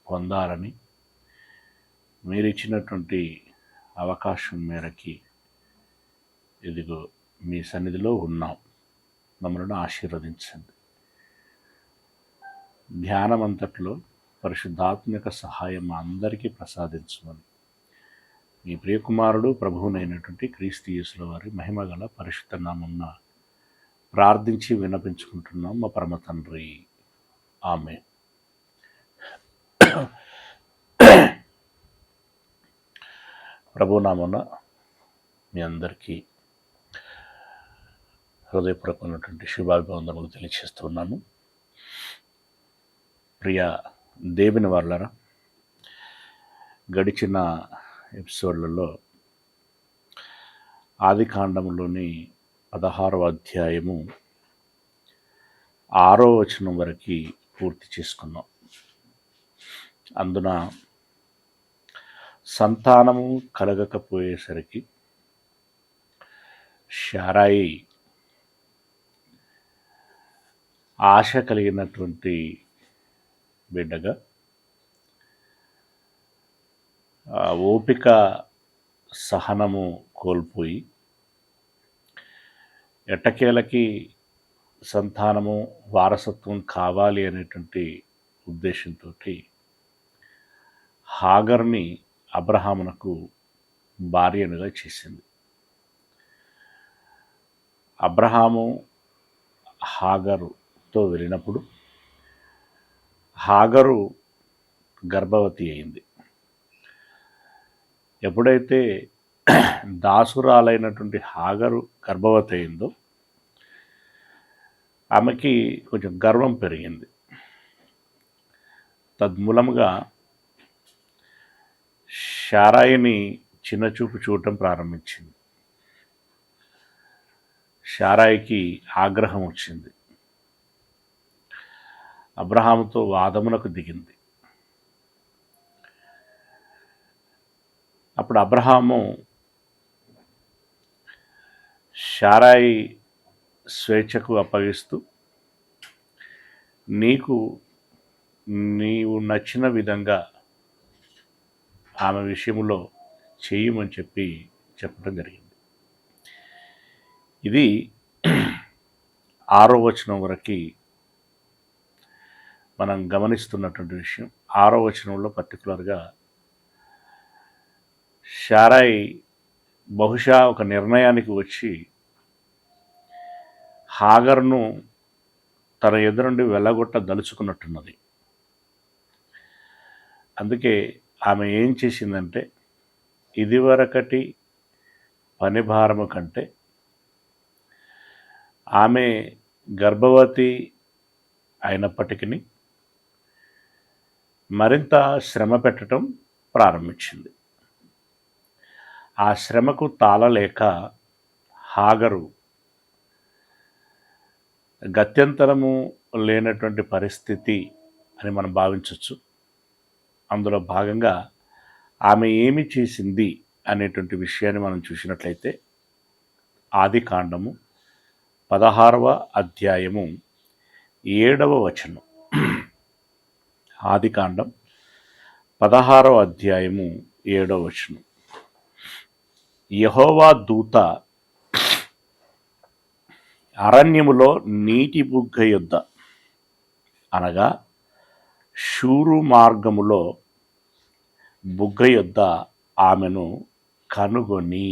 పొందాలని మీరు ఇచ్చినటువంటి అవకాశం మేరకి ఇదిగో మీ సన్నిధిలో ఉన్నాం. మమ్మల్ని ఆశీర్వదించండి. ధ్యానమంతట్లో పరిశుద్ధాత్మిక సహాయం మా అందరికీ ప్రసాదించమని మీ ప్రియకుమారుడు ప్రభువునైనటువంటి క్రీస్తు యేసుల వారి మహిమగల పరిశుద్ధ నామమున ప్రార్థించి విన్నపించుకుంటున్నాం మా పరమ తండ్రి. ఆమేన్. ప్రభునామమున మీ అందరికీ హృదయపూర్వకమైనటువంటి శుభాభివందనలు తెలియజేస్తున్నాను. ప్రియ దేవుని వారలారా, గడిచిన ఎపిసోడ్లలో ఆదికాండములోని 16వ అధ్యాయము 6వ వచనం వరకు పూర్తి చేసుకున్నాం. అందున సంతానము కలగకపోయేసరికి శారాయి ఆశ కలిగినటువంటి బిడ్డగా, ఓపిక సహనము కోల్పోయి ఎట్టకేలకి సంతానము వారసత్వం కావాలి అనేటువంటి ఉద్దేశంతో హాగర్ని అబ్రహామునకు భార్యనుగా చేసింది. అబ్రహాము హాగరుతో వెళ్ళినప్పుడు హాగరు గర్భవతి అయింది. ఎప్పుడైతే దాసురాలైనటువంటి హాగరు గర్భవతి అయిందో ఆమెకి కొంచెం గర్వం పెరిగింది. తద్మూలముగా శారాయిని చిన్నచూపు చూడటం ప్రారంభించింది. శారాయికి ఆగ్రహం వచ్చింది. అబ్రహాముతో వాదమునకు దిగింది. అప్పుడు అబ్రహాము శారాయి స్వేచ్ఛకు అప్పగిస్తూ, నీవు నచ్చిన విధంగా ఆమె విషయంలో చేయమని చెప్పడం జరిగింది. ఇది 6వ వచనం వరకు మనం గమనిస్తున్నటువంటి విషయం. 6వ వచనంలో పర్టికులర్గా శారాయి బహుశా ఒక నిర్ణయానికి వచ్చి హాగర్ను తన ఎదురుండి వెళ్ళగొట్టదలుచుకున్నట్టున్నది. అందుకే ఆమె ఏం చేసిందంటే, ఇదివరకటి పని భారము కంటే ఆమె గర్భవతి అయినప్పటికీ మరింత శ్రమ పెట్టడం ప్రారంభించింది. ఆ శ్రమకు తాళలేక హాగరు గత్యంతరము లేనటువంటి పరిస్థితి అని మనం భావించవచ్చు. అందులో భాగంగా ఆమె ఏమి చేసింది అనేటువంటి విషయాన్ని మనం చూసినట్లయితే ఆదికాండము 16వ అధ్యాయము 7వ వచనం. ఆదికాండం 16వ అధ్యాయము 7వ వచనం. యెహోవా దూత అరణ్యములో నీటి బుగ్గ యొద్ద, అనగా షూరు మార్గములో బుగ్గ యొద్ద ఆమెను కనుగొని.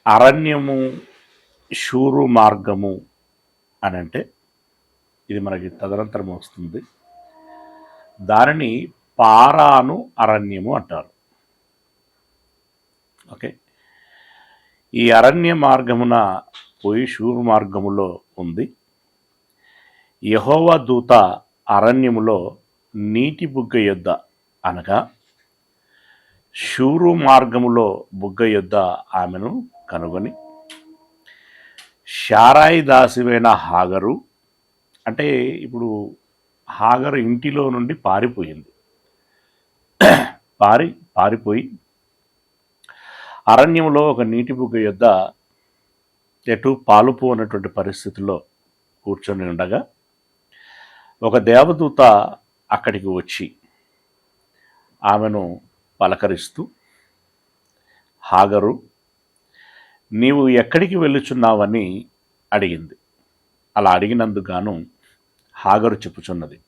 అరణ్యము, షూరు మార్గము అని అంటే ఇది మనకి తదనంతరం వస్తుంది. దానిని పారాను అరణ్యము అంటారు. ఓకే, ఈ అరణ్య మార్గమున పోయి షూరు మార్గములో ఉంది. యెహోవా దూత అరణ్యములో నీటి బుగ్గ యొద్ద, అనగా షూరు మార్గములో బుగ్గ యొద్ద ఆమెను కనుగొని, శారాయి దాసివైన హాగరు, అంటే ఇప్పుడు హాగరు ఇంటిలో నుండి పారిపోయింది. పారిపోయి అరణ్యంలో ఒక నీటి బుగ్గ యొద్ద ఎటు పాలుపు అన్నటువంటి పరిస్థితుల్లో కూర్చొని ఉండగా ఒక దేవదూత అక్కడికి వచ్చి ఆమెను పలకరిస్తూ, హాగరు, నీవు ఎక్కడికి వెళ్ళుచున్నావని అడిగింది. అలా అడిగినందుకు గాను హాగరు చెప్పుచున్నది,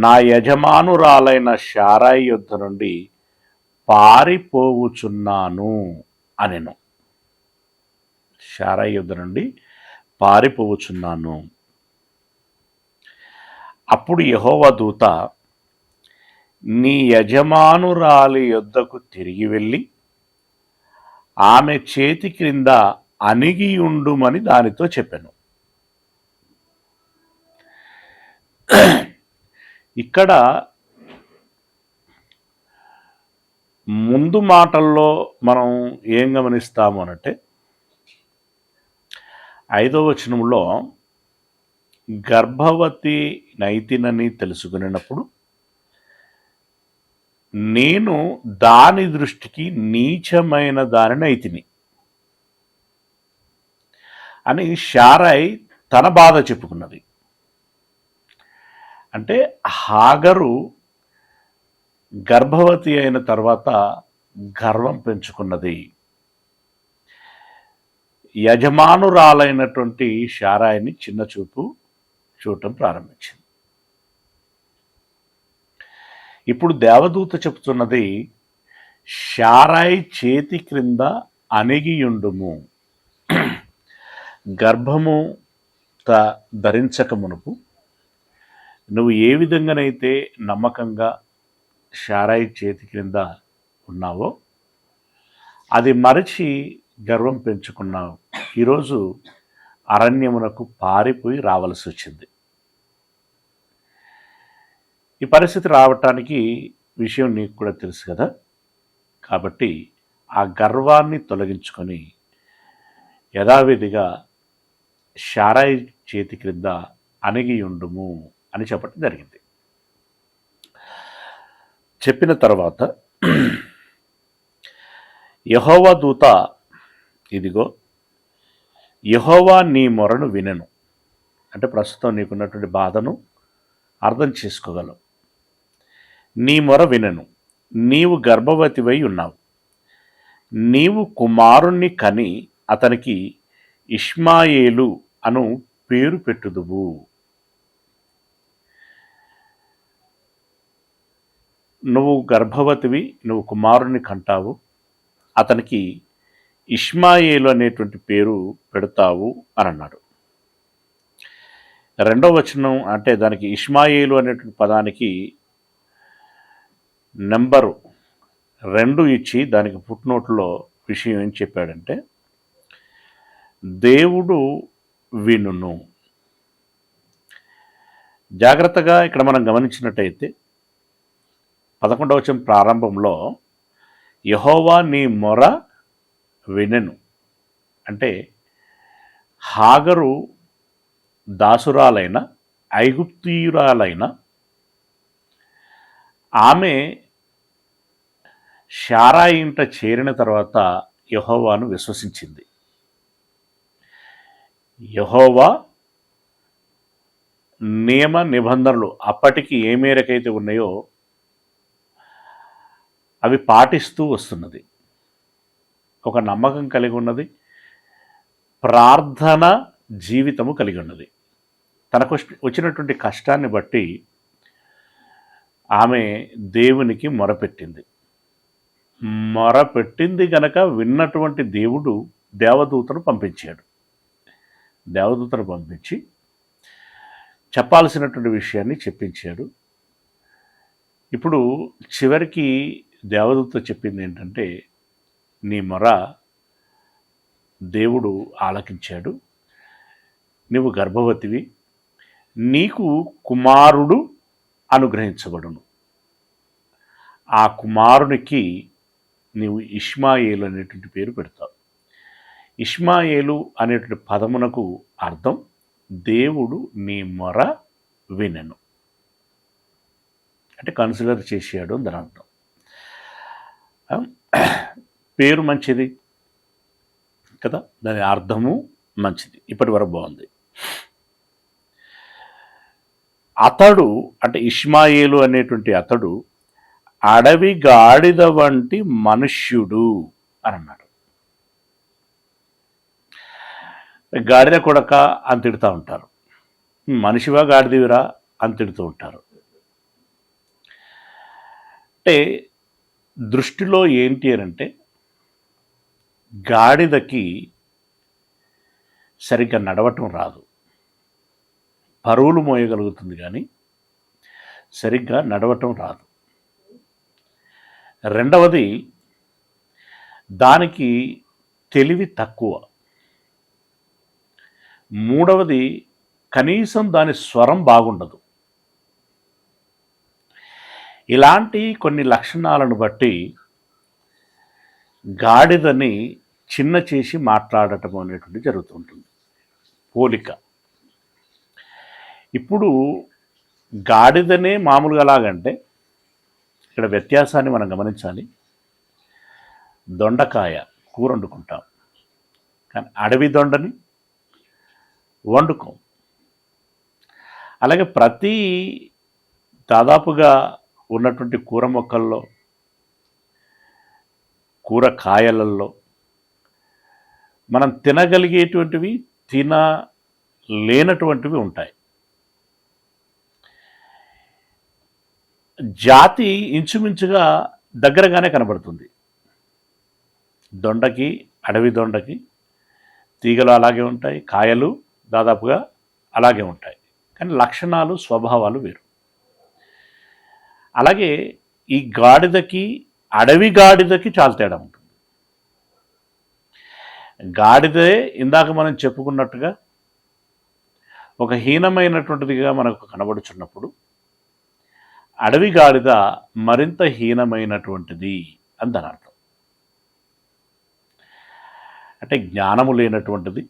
నా యజమానురాలైన శారాయి యొద్ద నుండి పారిపోవుచున్నాను అనెను. శారాయి యొద్ద నుండి పారిపోవుచున్నాను. అప్పుడు యెహోవా దూత, నీ యజమానురాలి యొద్దకు తిరిగి వెళ్ళి ఆమె చేతి క్రింద అణిగియుండుమని దానితో చెప్పాను. ఇక్కడ ముందు మాటల్లో మనం ఏం గమనిస్తాము అనంటే 5వ వచనంలో గర్భవతి నైతినని తెలుసుకునేటప్పుడు నేను దాని దృష్టికి నీచమైన దానిని అయితిని అని శారాయి తన బాధ చెప్పుకున్నది. అంటే హాగరు గర్భవతి అయిన తర్వాత గర్వం పెంచుకున్నది. యజమానురాలైనటువంటి శారాయిని చిన్న చూపు చూడటం ప్రారంభించింది. ఇప్పుడు దేవదూత చెప్తున్నది, శారాయి చేతి క్రింద అణిగియుండుము. గర్భము ధరించక మునుపు నువ్వు ఏ విధంగానైతే నమ్మకంగా శారాయి చేతి క్రింద ఉన్నావో అది మరచి గర్వం పెంచుకున్నావు. ఈరోజు అరణ్యమునకు పారిపోయి రావాల్సి వచ్చింది. ఈ పరిస్థితి రావటానికి విషయం నీకు కూడా తెలుసు కదా. కాబట్టి ఆ గర్వాన్ని తొలగించుకొని యథావిధిగా శారాయి చేతి క్రింద అణిగియుండుము అని చెప్పడం జరిగింది. చెప్పిన తర్వాత యెహోవా దూత, ఇదిగో యెహోవా నీ మొరను వినెను. అంటే ప్రస్తుతం నీకున్నటువంటి బాధను అర్థం చేసుకోగలవు. నీ మొర వినెను, నీవు గర్భవతివై ఉన్నావు, నీవు కుమారుణ్ణి కని అతనికి ఇష్మాయేలు అను పేరు పెట్టుదువు. నువ్వు గర్భవతివి, నువ్వు కుమారుణ్ణి కంటావు, అతనికి ఇష్మాయేలు అనేటువంటి పేరు పెడతావు అని అన్నాడు. 2వ వచనం అంటే దానికి ఇష్మాయేలు అనేటువంటి పదానికి నెంబరు 2 ఇచ్చి దానికి ఫుట్నోట్లో విషయం ఏం చెప్పాడంటే, దేవుడు వినును. జాగ్రత్తగా ఇక్కడ మనం గమనించినట్టయితే 11వ వచనం ప్రారంభంలో యెహోవా నీ మొర వినెను అంటే హాగరు దాసురాలైన ఐగుప్తీయురాలైన ఆమె శారాయి ఇంట చేరిన తర్వాత యెహోవాను విశ్వసించింది. యెహోవా నియమ నిబంధనలు అప్పటికి ఏ మేరకైతే ఉన్నాయో అవి పాటిస్తూ వస్తున్నది. ఒక నమ్మకం కలిగి ఉన్నది, ప్రార్థన జీవితము కలిగి ఉన్నది. తనకు వచ్చినటువంటి కష్టాన్ని బట్టి ఆమె దేవునికి మొరపెట్టింది. మొరపెట్టింది గనక విన్నటువంటి దేవుడు దేవదూతను పంపించాడు. దేవదూతను పంపించి చెప్పాల్సినటువంటి విషయాన్ని చెప్పించాడు. ఇప్పుడు చివరికి దేవదూత చెప్పింది ఏంటంటే, నీ మొర దేవుడు ఆలకించాడు, నీవు గర్భవతివి, నీకు కుమారుడు అనుగ్రహించబడును, ఆ కుమారునికి నీవు ఇష్మాయేలు అనేటువంటి పేరు పెడతావు. ఇష్మాయేలు అనేటువంటి పదమునకు అర్థం దేవుడు నీ మొర వినెను అంటే కన్సిడర్ చేశాడు అని దాని అర్థం. పేరు మంచిది కదా, దాని అర్థము మంచిది. ఇప్పటి వరకు బాగుంది. అతడు అంటే ఇష్మాయేలు అనేటువంటి అతడు అడవి గాడిద వంటి మనుష్యుడు అని అన్నాడు. గాడిద కొడక అని తిడుతూ ఉంటారు, మనిషివా గాడిదివిరా అని తిడుతూ ఉంటారు. అంటే దృష్టిలో ఏంటి అని అంటే, గాడిదకి సరిగ్గా నడవటం రాదు, పరువులు మోయగలుగుతుంది కానీ సరిగ్గా నడవటం రాదు. రెండవది, దానికి తెలివి తక్కువ. మూడవది, కనీసం దాని స్వరం బాగుండదు. ఇలాంటి కొన్ని లక్షణాలను బట్టి గాడిదని చిన్న చేసి మాట్లాడటం అనేటువంటి జరుగుతుంటుంది, పోలిక. ఇప్పుడు గాడిదనే మామూలుగా లాగంటే ఇక్కడ వ్యత్యాసాన్ని మనం గమనించాలి. దొండకాయ కూర వండుకుంటాం, కానీ అడవి దొండని వండుకోం. అలాగే ప్రతి దాదాపుగా ఉన్నటువంటి కూర మొక్కల్లో, కూరకాయలలో మనం తినగలిగేటువంటివి, తినలేనటువంటివి ఉంటాయి. జాతి ఇంచుమించుగా దగ్గరగానే కనబడుతుంది. దొండకి, అడవి దొండకి తీగలు అలాగే ఉంటాయి, కాయలు దాదాపుగా అలాగే ఉంటాయి, కానీ లక్షణాలు, స్వభావాలు వేరు. అలాగే ఈ గాడిదకి, అడవి గాడిదకి చాలా తేడా ఉంటుంది. గాడిదే ఇందాక మనం చెప్పుకున్నట్టుగా ఒక హీనమైనటువంటిదిగా మనకు కనబడుచున్నప్పుడు, అడవి గాడిద మరింత హీనమైనటువంటిది అని దాని అర్థం. అంటే జ్ఞానము లేనటువంటిది,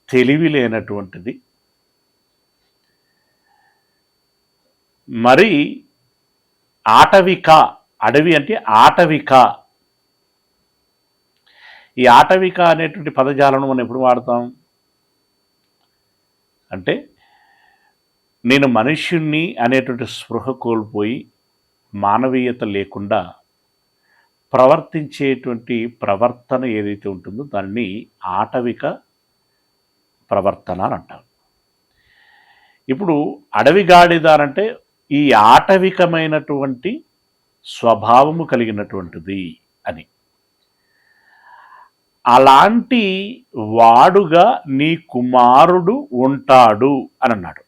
తెలివి లేనటువంటిది, మరి ఆటవిక. అడవి అంటే ఆటవిక. ఈ ఆటవిక అనేటువంటి పదజాలను మనం ఎప్పుడు వాడతాం అంటే, నేను మనుష్యుణ్ణి అనేటువంటి స్పృహ కోల్పోయి మానవీయత లేకుండా ప్రవర్తించేటువంటి ప్రవర్తన ఏదైతే ఉంటుందో దాన్ని ఆటవిక ప్రవర్తన అని అంటారు. ఇప్పుడు అడవి గాడిద అంటే ఈ ఆటవికమైనటువంటి స్వభావము కలిగినటువంటిది అని. అలాంటి వాడుగా నీ కుమారుడు ఉంటాడు అని అన్నాడు.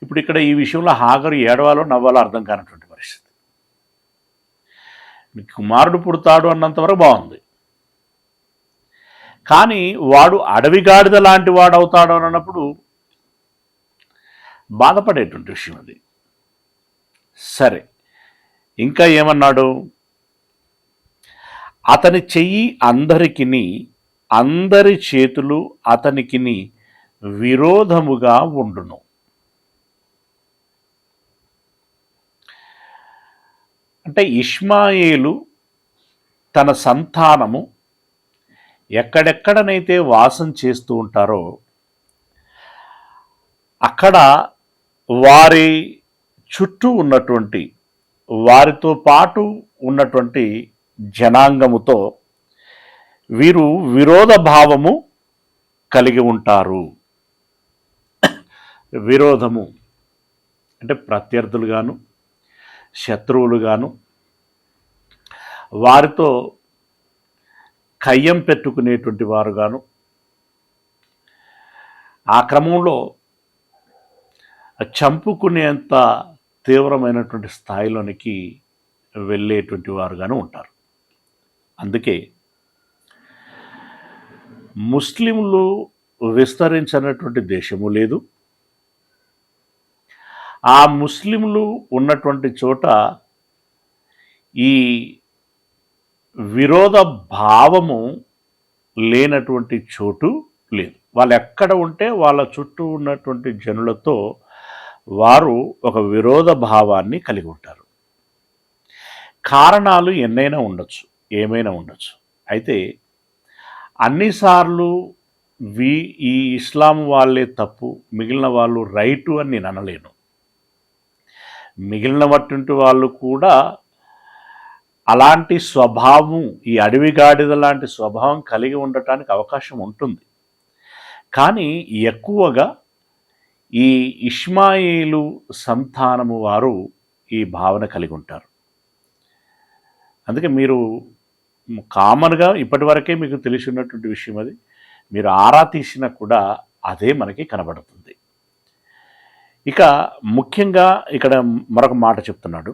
ఇప్పుడు ఇక్కడ ఈ విషయంలో హాగరు ఏడవాలో నవ్వాలో అర్థం కానటువంటి పరిస్థితి. నీ కుమారుడు పుడతాడు అన్నంతవరకు బాగుంది, కానీ వాడు అడవి గాడిద లాంటి వాడు అవుతాడు అని అన్నప్పుడు బాధపడేటువంటి విషయం అది. సరే, ఇంకా ఏమన్నాడు? అతని చెయ్యి అందరికిని, అందరి చేతులు అతనికిని విరోధముగా ఉండును. అంటే ఇష్మాయేలు తన సంతానము ఎక్కడెక్కడనైతే వాసం చేస్తూ ఉంటారో అక్కడ వారి చుట్టూ ఉన్నటువంటి, వారితో పాటు ఉన్నటువంటి జనాంగముతో వీరు విరోధ భావము కలిగి ఉంటారు. విరోధము అంటే ప్రత్యర్థులుగాను, శత్రువులుగాను, వారితో కయ్యం పెట్టుకునేటువంటి వారుగాను, ఆ క్రమంలో చంపుకునేంత తీవ్రమైనటువంటి స్థాయిలోనికి వెళ్ళేటువంటి వారుగాను ఉంటారు. అందుకే ముస్లింలు విస్తరించినటువంటి దేశము లేదు. ఆ ముస్లింలు ఉన్నటువంటి చోట ఈ విరోధ భావము లేనటువంటి చోటు లేదు. వాళ్ళు ఎక్కడ ఉంటే వాళ్ళ చుట్టూ ఉన్నటువంటి జనులతో వారు ఒక విరోధ భావాన్ని కలిగి ఉంటారు. కారణాలు ఎన్నైనా ఉండొచ్చు, ఏమైనా ఉండొచ్చు. అయితే అన్నిసార్లు ఈ ఇస్లాం వాళ్ళే తప్పు, మిగిలిన వాళ్ళు రైటు అని నేను అనలేను. మిగిలినటువంటి వాళ్ళు కూడా అలాంటి స్వభావం, ఈ అడవిగాడిద లాంటి స్వభావం కలిగి ఉండటానికి అవకాశం ఉంటుంది. కానీ ఎక్కువగా ఈ ఇష్మాయిలు సంతానము వారు ఈ భావన కలిగి ఉంటారు. అందుకే మీరు కామన్గా ఇప్పటివరకే మీకు తెలిసి ఉన్నటువంటి విషయం అది. మీరు ఆరా తీసినా కూడా అదే మనకి కనబడుతుంది. ఇక ముఖ్యంగా ఇక్కడ మరొక మాట చెప్తున్నాడు,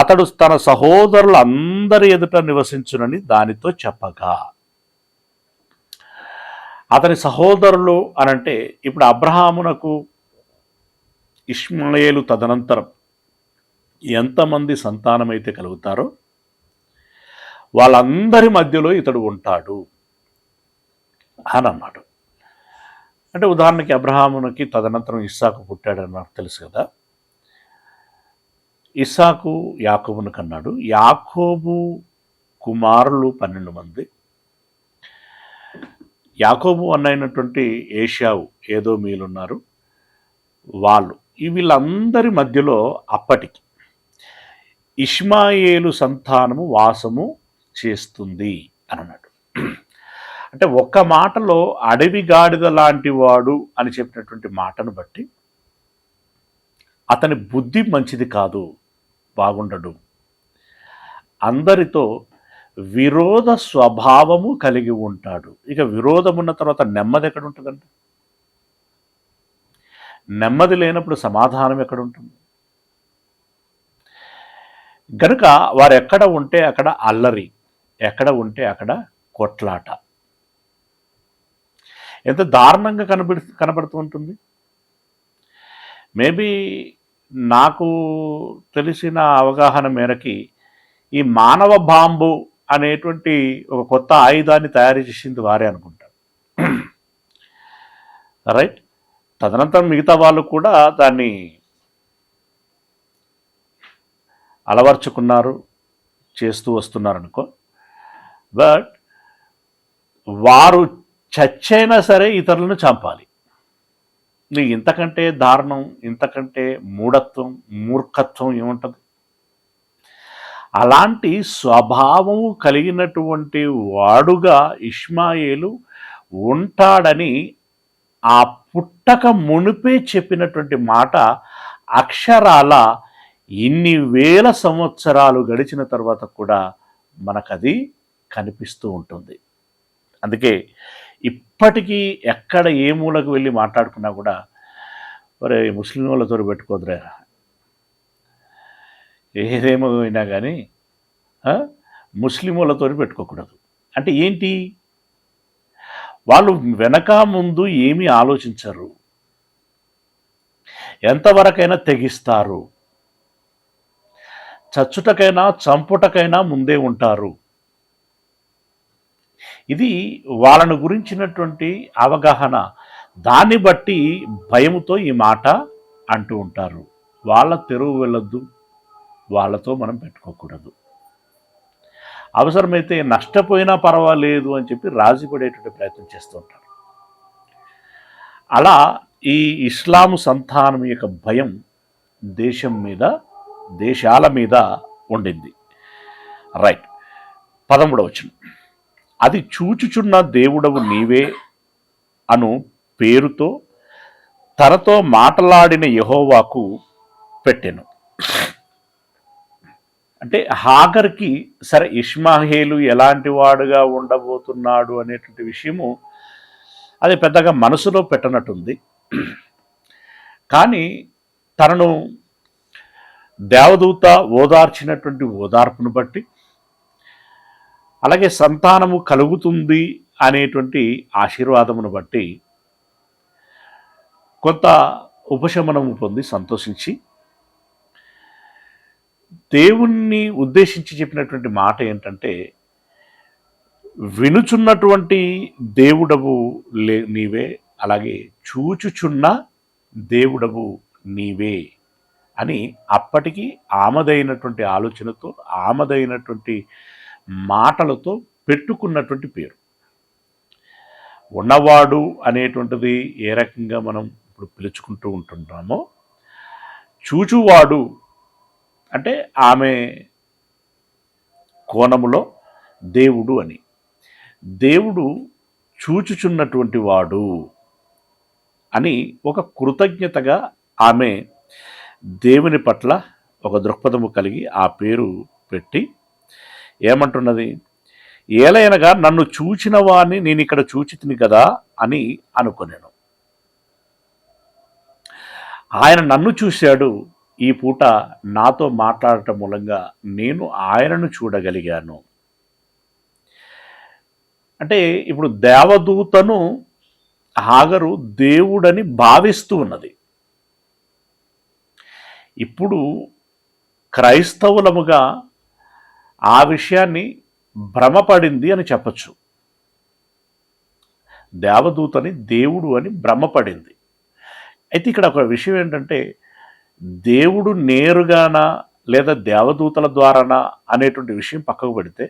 అతడు తన సహోదరులందరి ఎదుట నివసించునని దానితో చెప్పగా. అతని సహోదరులు అనంటే ఇప్పుడు అబ్రహామునకు ఇష్మాయేలు తదనంతరం ఎంతమంది సంతానమైతే కలుగుతారో వాళ్ళందరి మధ్యలో ఇతడు ఉంటాడు అని అన్నాడు. అంటే ఉదాహరణకి అబ్రహామునకి తదనంతరం ఇస్సాకు పుట్టాడని నాకు తెలుసు కదా. ఇస్సాకు యాకోబును కన్నాడు. యాకోబు కుమారులు 12 మంది. యాకోబు అన్నైనటువంటి ఏషావు ఏదోమీయులున్నారు, వాళ్ళు. వీళ్ళందరి మధ్యలో అప్పటికి ఇష్మాయేలు సంతానము వాసము చేస్తుంది అని అన్నాడు. అంటే ఒక్క మాటలో అడవి గాడిద లాంటి వాడు అని చెప్పినటువంటి మాటను బట్టి అతని బుద్ధి మంచిది కాదు, బాగుండడు, అందరితో విరోధ స్వభావము కలిగి ఉంటాడు. ఇక విరోధం ఉన్న తర్వాత నెమ్మది ఎక్కడ ఉంటుందండి? నెమ్మది లేనప్పుడు సమాధానం ఎక్కడ ఉంటుంది? గనుక వారు ఎక్కడ ఉంటే అక్కడ అల్లరి, ఎక్కడ ఉంటే అక్కడ కొట్లాట. ఎంత దారుణంగా కనబడుతూ ఉంటుంది. మేబీ నాకు తెలిసిన అవగాహన మేరకి ఈ మానవ బాంబు అనేటువంటి ఒక కొత్త ఆయుధాన్ని తయారు చేసింది వారే అనుకుంటారు. రైట్. తదనంతరం మిగతా వాళ్ళు కూడా దాన్ని అలవర్చుకున్నారు, చేస్తూ వస్తున్నారు అనుకో. బట్ వారు చచ్చైనా సరే ఇతరులను చంపాలి. నీకు ఇంతకంటే దారుణం, ఇంతకంటే మూఢత్వం, మూర్ఖత్వం ఏముంటుంది? అలాంటి స్వభావము కలిగినటువంటి వాడుగా ఇష్మాయేలు ఉంటాడని ఆ పుట్టక మునిపే చెప్పినటువంటి మాట అక్షరాల ఇన్ని వేల సంవత్సరాలు గడిచిన తర్వాత కూడా మనకది కనిపిస్తూ ఉంటుంది. అందుకే ఇప్పటికీ ఎక్కడ ఏ మూలకు వెళ్ళి మాట్లాడుకున్నా కూడా ఒరే ముస్లిం వాళ్ళతో పెట్టుకోదురా, ఏదేమో అయినా కానీ ముస్లిం వాళ్ళతో పెట్టుకోకూడదు. అంటే ఏంటి? వాళ్ళు వెనక ముందు ఏమీ ఆలోచించరు, ఎంతవరకైనా తెగిస్తారు, చచ్చుటకైనా చంపుటకైనా ముందే ఉంటారు. ఇది వాళ్ళను గురించినటువంటి అవగాహన. దాన్ని బట్టి భయముతో ఈ మాట అంటూ ఉంటారు. వాళ్ళ తెరువు వెళ్ళొద్దు, వాళ్ళతో మనం పెట్టుకోకూడదు, అవసరమైతే నష్టపోయినా పర్వాలేదు అని చెప్పి రాజీపడేటువంటి ప్రయత్నం చేస్తూ ఉంటారు. అలా ఈ ఇస్లాము సంతానం యొక్క భయం దేశం మీద, దేశాల మీద ఉండింది. రైట్. 13వ వచనం, అది చూచుచున్న దేవుడవు నీవే అను పేరుతో తనతో మాట్లాడిన యెహోవాకు పెట్టెను. అంటే హాగర్కి సరే ఇష్మాయేలు ఎలాంటి వాడుగా ఉండబోతున్నాడు అనేటువంటి విషయము అది పెద్దగా మనసులో పెట్టనట్టుంది. కానీ తనను దేవదూత ఓదార్చినటువంటి ఓదార్పును బట్టి, అలాగే సంతానము కలుగుతుంది అనేటువంటి ఆశీర్వాదమును బట్టి కొంత ఉపశమనము పొంది సంతోషించి దేవుణ్ణి ఉద్దేశించి చెప్పినటువంటి మాట ఏంటంటే, వినుచున్నటువంటి దేవుడవు నీవే, అలాగే చూచుచున్న దేవుడవు నీవే అని అప్పటికి ఆమదైనటువంటి ఆలోచనతో, ఆమదైనటువంటి మాటలతో పెట్టుకున్నటువంటి పేరు. ఉన్నవాడు అనేటువంటిది ఏ రకంగా మనం ఇప్పుడు పిలుచుకుంటూ ఉంటున్నామో, చూచువాడు అంటే ఆమె కోణములో దేవుడు అని. దేవుడు చూచుచున్నటువంటి వాడు అని ఒక కృతజ్ఞతగా ఆమె దేవుని పట్ల ఒక దృక్పథము కలిగి ఆ పేరు పెట్టి ఏమంటున్నది, ఏలైనగా నన్ను చూచిన వాడిని నేను ఇక్కడ చూచితిని కదా అని అనుకున్నాను. ఆయన నన్ను చూశాడు, ఈ పూట నాతో మాట్లాడటం మూలంగా నేను ఆయనను చూడగలిగాను. అంటే ఇప్పుడు దేవదూతను హాగరు దేవుడని భావిస్తూ ఉన్నది. ఇప్పుడు క్రైస్తవులముగా ఆ విషయాన్ని భ్రమపడింది అని చెప్పచ్చు. దేవదూతని దేవుడు అని భ్రమపడింది. అయితే ఇక్కడ ఒక విషయం ఏంటంటే, దేవుడు నేరుగానా లేదా దేవదూతల ద్వారానా అనేటువంటి విషయం పక్కకు పెడితే,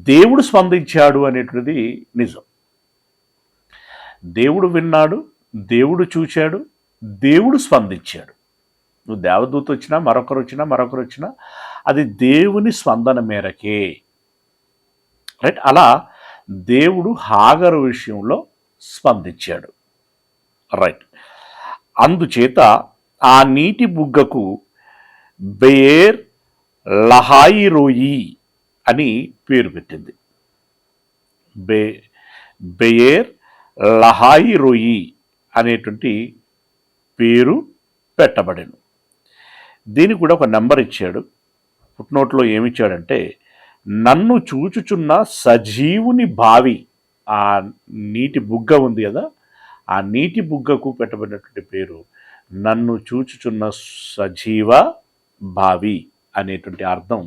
దేవుడు స్పందించాడు అనేటువంటిది నిజం. దేవుడు విన్నాడు, దేవుడు చూశాడు, దేవుడు స్పందించాడు. నువ్వు దేవదూత వచ్చినా మరొకరు వచ్చినా అది దేవుని స్పందన మేరకే. రైట్? అలా దేవుడు హాగరు విషయంలో స్పందించాడు. రైట్. అందుచేత ఆ నీటి బుగ్గకు బెయేర్ లహాయిరోయి అని పేరు పెట్టింది. బెయేర్ లహాయిరోయి అనేటువంటి పేరు పెట్టబడెను. దీనికి కూడా ఒక నెంబర్ ఇచ్చాడు. ఫుట్నోట్లో ఏమిచ్చాడంటే, నన్ను చూచుచున్న సజీవుని బావి, ఆ నీటి బుగ్గ ఉంది కదా, ఆ నీటి బుగ్గకు పెట్టబడినటువంటి పేరు నన్ను చూచుచున్న సజీవ బావి అనేటువంటి అర్థం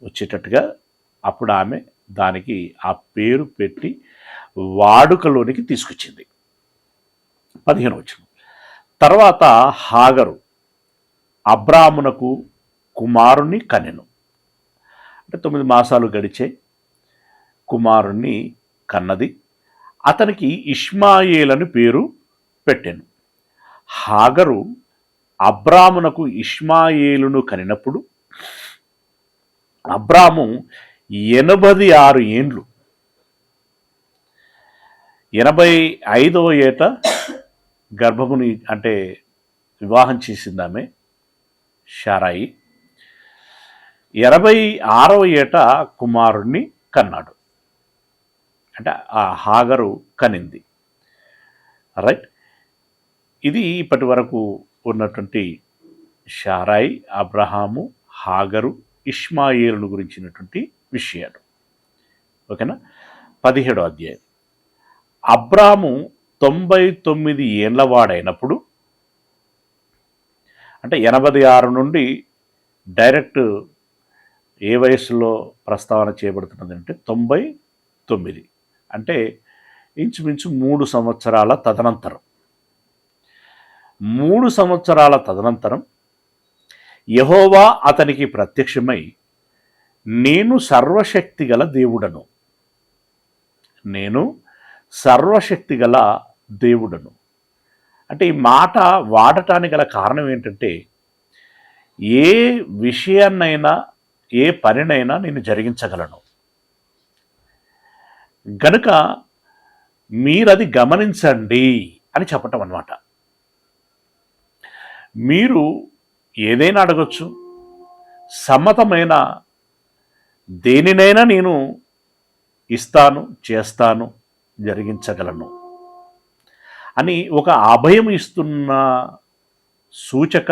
వచ్చేటట్టుగా అప్పుడు ఆమె దానికి ఆ పేరు పెట్టి వాడుకలోనికి తీసుకొచ్చింది. 15 వచనం. తర్వాత హాగరు అబ్రామునకు కుమారుణ్ణి కనెను. అంటే 9 మాసాలు గడిచే కుమారుణ్ణి కన్నది. అతనికి ఇష్మాయేలని పేరు పెట్టెను. హాగరు అబ్రామునకు ఇష్మాయేలును కనినప్పుడు అబ్రాము 86 ఏండ్లు, 85వ ఏట గర్భముని అంటే వివాహం చేసిందామె షారాయి. 86వ ఏట కుమారుణ్ణి కన్నాడు. అంటే ఆ హాగరు కనింది. రైట్. ఇది ఇప్పటి వరకు ఉన్నటువంటి షారాయి, అబ్రహాము, హాగరు, ఇష్మాయేలును గురించినటువంటి విషయాలు. ఓకేనా? 17వ అధ్యాయం. అబ్రాము 99 ఏండ్లవాడైనప్పుడు, అంటే 86 నుండి డైరెక్ట్ ఏ వయసులో ప్రస్తావన చేయబడుతున్నది అంటే 99, అంటే ఇంచుమించు 3 సంవత్సరాల తదనంతరం. 3 సంవత్సరాల తదనంతరం యెహోవా అతనికి ప్రత్యక్షమై, నేను సర్వశక్తిగల దేవుడను, నేను సర్వశక్తిగల దేవుడను. అంటే ఈ మాట వాడటానికి గల కారణం ఏంటంటే, ఏ విషయాన్నైనా ఏ పనినైనా నేను జరిగించగలను గనుక మీరది గమనించండి అని చెప్పటం అన్నమాట. మీరు ఏదైనా అడగచ్చు, సమ్మతమైన దేనినైనా నేను ఇస్తాను, చేస్తాను, జరిగించగలను అని ఒక అభయం ఇస్తున్న సూచక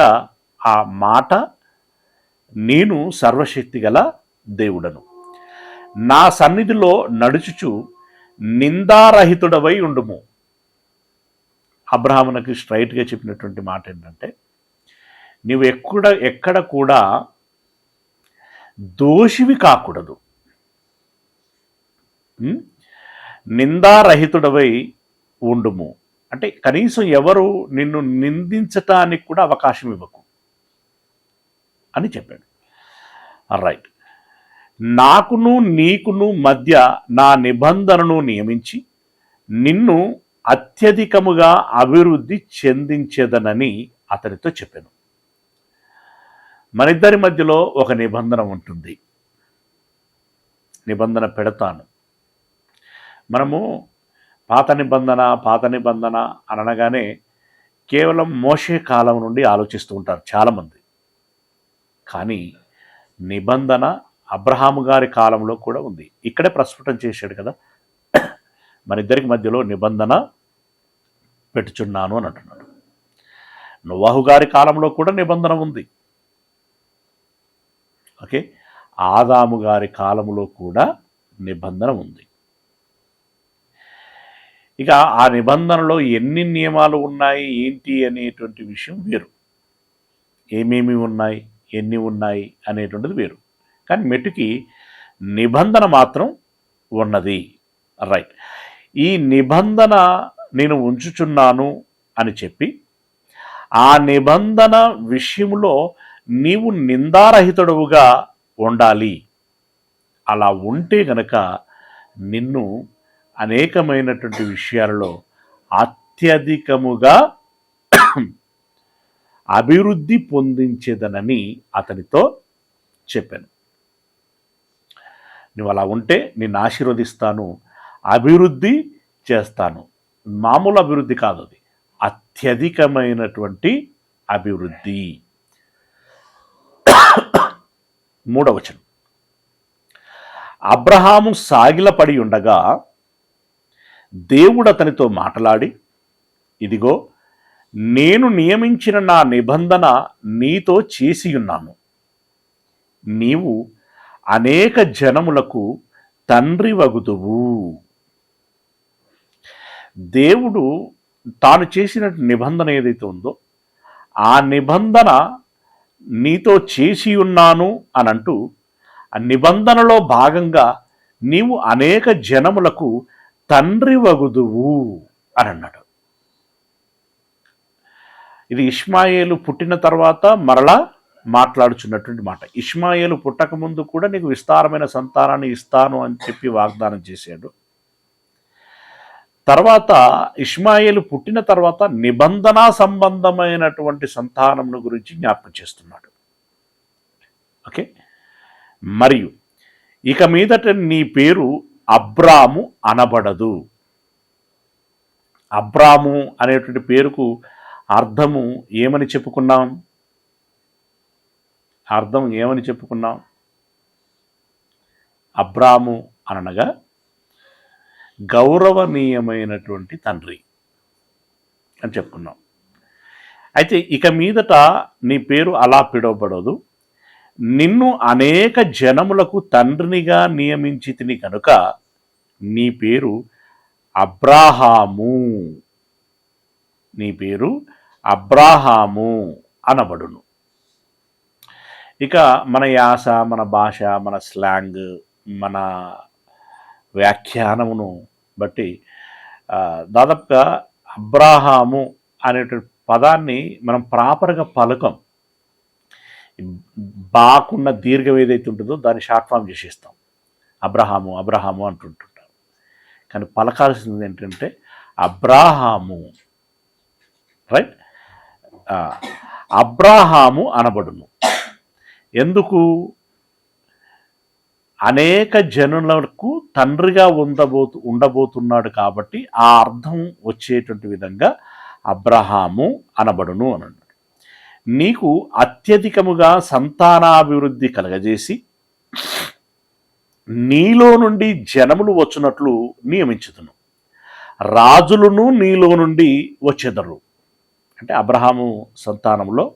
ఆ మాట, నేను సర్వశక్తి గల దేవుడను, నా సన్నిధిలో నడుచుచు నిందారహితుడవై ఉండుము. అబ్రహామునకి స్ట్రైట్గా చెప్పినటువంటి మాట ఏంటంటే, నీవు ఎక్కడ కూడా దోషివి కాకూడదు, నిందారహితుడవై ఉండుము. అంటే కనీసం ఎవరు నిన్ను నిందించటానికి కూడా అవకాశం ఇవ్వకు అని చెప్పాడు. రైట్. నాకును నీకును మధ్య నా నిబంధనను నియమించి నిన్ను అత్యధికముగా అభివృద్ధి చెందించేదనని అతనితో చెప్పాను. మనిద్దరి మధ్యలో ఒక నిబంధన ఉంటుంది, నిబంధన పెడతాను. మనము పాత నిబంధన అనగానే కేవలం మోషే కాలం నుండి ఆలోచిస్తూ ఉంటారు చాలామంది. కానీ నిబంధన అబ్రహాము గారి కాలంలో కూడా ఉంది. ఇక్కడే ప్రస్ఫుటం చేశాడు కదా, మన ఇద్దరికి మధ్యలో నిబంధన పెట్టుచున్నాను అని అంటున్నాడు. నోవాహు గారి కాలంలో కూడా నిబంధన ఉంది. ఓకే, ఆదాము గారి కాలంలో కూడా నిబంధన ఉంది. ఇక ఆ నిబంధనలో ఎన్ని నియమాలు ఉన్నాయి ఏంటి అనేటువంటి విషయం వేరు, ఏమేమి ఉన్నాయి ఎన్ని ఉన్నాయి అనేటువంటిది వేరు. కానీ మెట్టుకి నిబంధన మాత్రం ఉన్నది. రైట్, ఈ నిబంధన నేను ఉంచుచున్నాను అని చెప్పి ఆ నిబంధన విషయంలో నీవు నిందారహితుడుగా ఉండాలి. అలా ఉంటే గనక నిన్ను అనేకమైనటువంటి విషయాలలో అత్యధికముగా అభివృద్ధి పొందించేదనని అతనితో చెప్పాను. నువ్వు అలా ఉంటే నిన్ను ఆశీర్వదిస్తాను, అభివృద్ధి చేస్తాను. మామూలు అభివృద్ధి కాదు, అది అత్యధికమైనటువంటి అభివృద్ధి. 3వ వచనం, అబ్రహాము సాగిలపడి ఉండగా దేవుడు అతనితో మాట్లాడి, ఇదిగో నేను నియమించిన నా నిబంధన నీతో చేసి ఉన్నాను. నీవు అనేక జనములకు తండ్రి వగుదువు. దేవుడు తాను చేసిన నిబంధన ఏదైతే ఉందో ఆ నిబంధన నీతో చేసి ఉన్నాను అని అంటూ, ఆ నిబంధనలో భాగంగా నీవు అనేక జనములకు తండ్రి వగుదువు అని అన్నాడు. ఇది ఇష్మాయేలు పుట్టిన తర్వాత మరలా మాట్లాడుచున్నటువంటి మాట. ఇష్మాయేలు పుట్టకముందు కూడా నీకు విస్తారమైన సంతానాన్ని ఇస్తాను అని చెప్పి వాగ్దానం చేశాడు. తర్వాత ఇష్మాయేలు పుట్టిన తర్వాత నిబంధనా సంబంధమైనటువంటి సంతానమును గురించి జ్ఞాపకం చేస్తున్నాడు. ఓకే, మరియు ఇక మీదట నీ పేరు అబ్రాము అనబడదు. అబ్రాము అనేటువంటి పేరుకు అర్థము ఏమని చెప్పుకున్నాం? అబ్రాము అనగా గౌరవనీయమైనటువంటి తండ్రి అని చెప్పుకున్నాం. అయితే ఇక మీదట నీ పేరు అలా పిలువబడదు, నిన్ను అనేక జనములకు తండ్రినిగా నియమించి తిని కనుక నీ పేరు అబ్రాహాము. నీ పేరు అబ్రాహాము అనబడును. ఇక మన యాస, మన భాష, మన స్లాంగ్, మన వ్యాఖ్యానమును బట్టి దాదాపుగా అబ్రాహాము అనేటువంటి పదాన్ని మనం ప్రాపర్గా పలకం. బాకున్న దీర్ఘం ఏదైతే ఉంటుందో దాన్ని షార్ట్ ఫామ్ చేసేస్తాం, అబ్రహాము అబ్రహాము అంటుంటుంటారు. కానీ పలకాల్సింది ఏంటంటే అబ్రాహాము. రైట్, అబ్రాహాము అనబడును. ఎందుకు? అనేక జనులకు తండ్రిగా ఉండబోతున్నాడు కాబట్టి ఆ అర్థం వచ్చేటువంటి విధంగా అబ్రహాము అనబడును అని అన్నాడు. నీకు అత్యధికముగా సంతానాభివృద్ధి కలగజేసి నీలో నుండి జనములు వచ్చునట్లు నియమించుదును, రాజులను నీలో నుండి వచ్చెదరు. అంటే అబ్రహాము సంతానంలో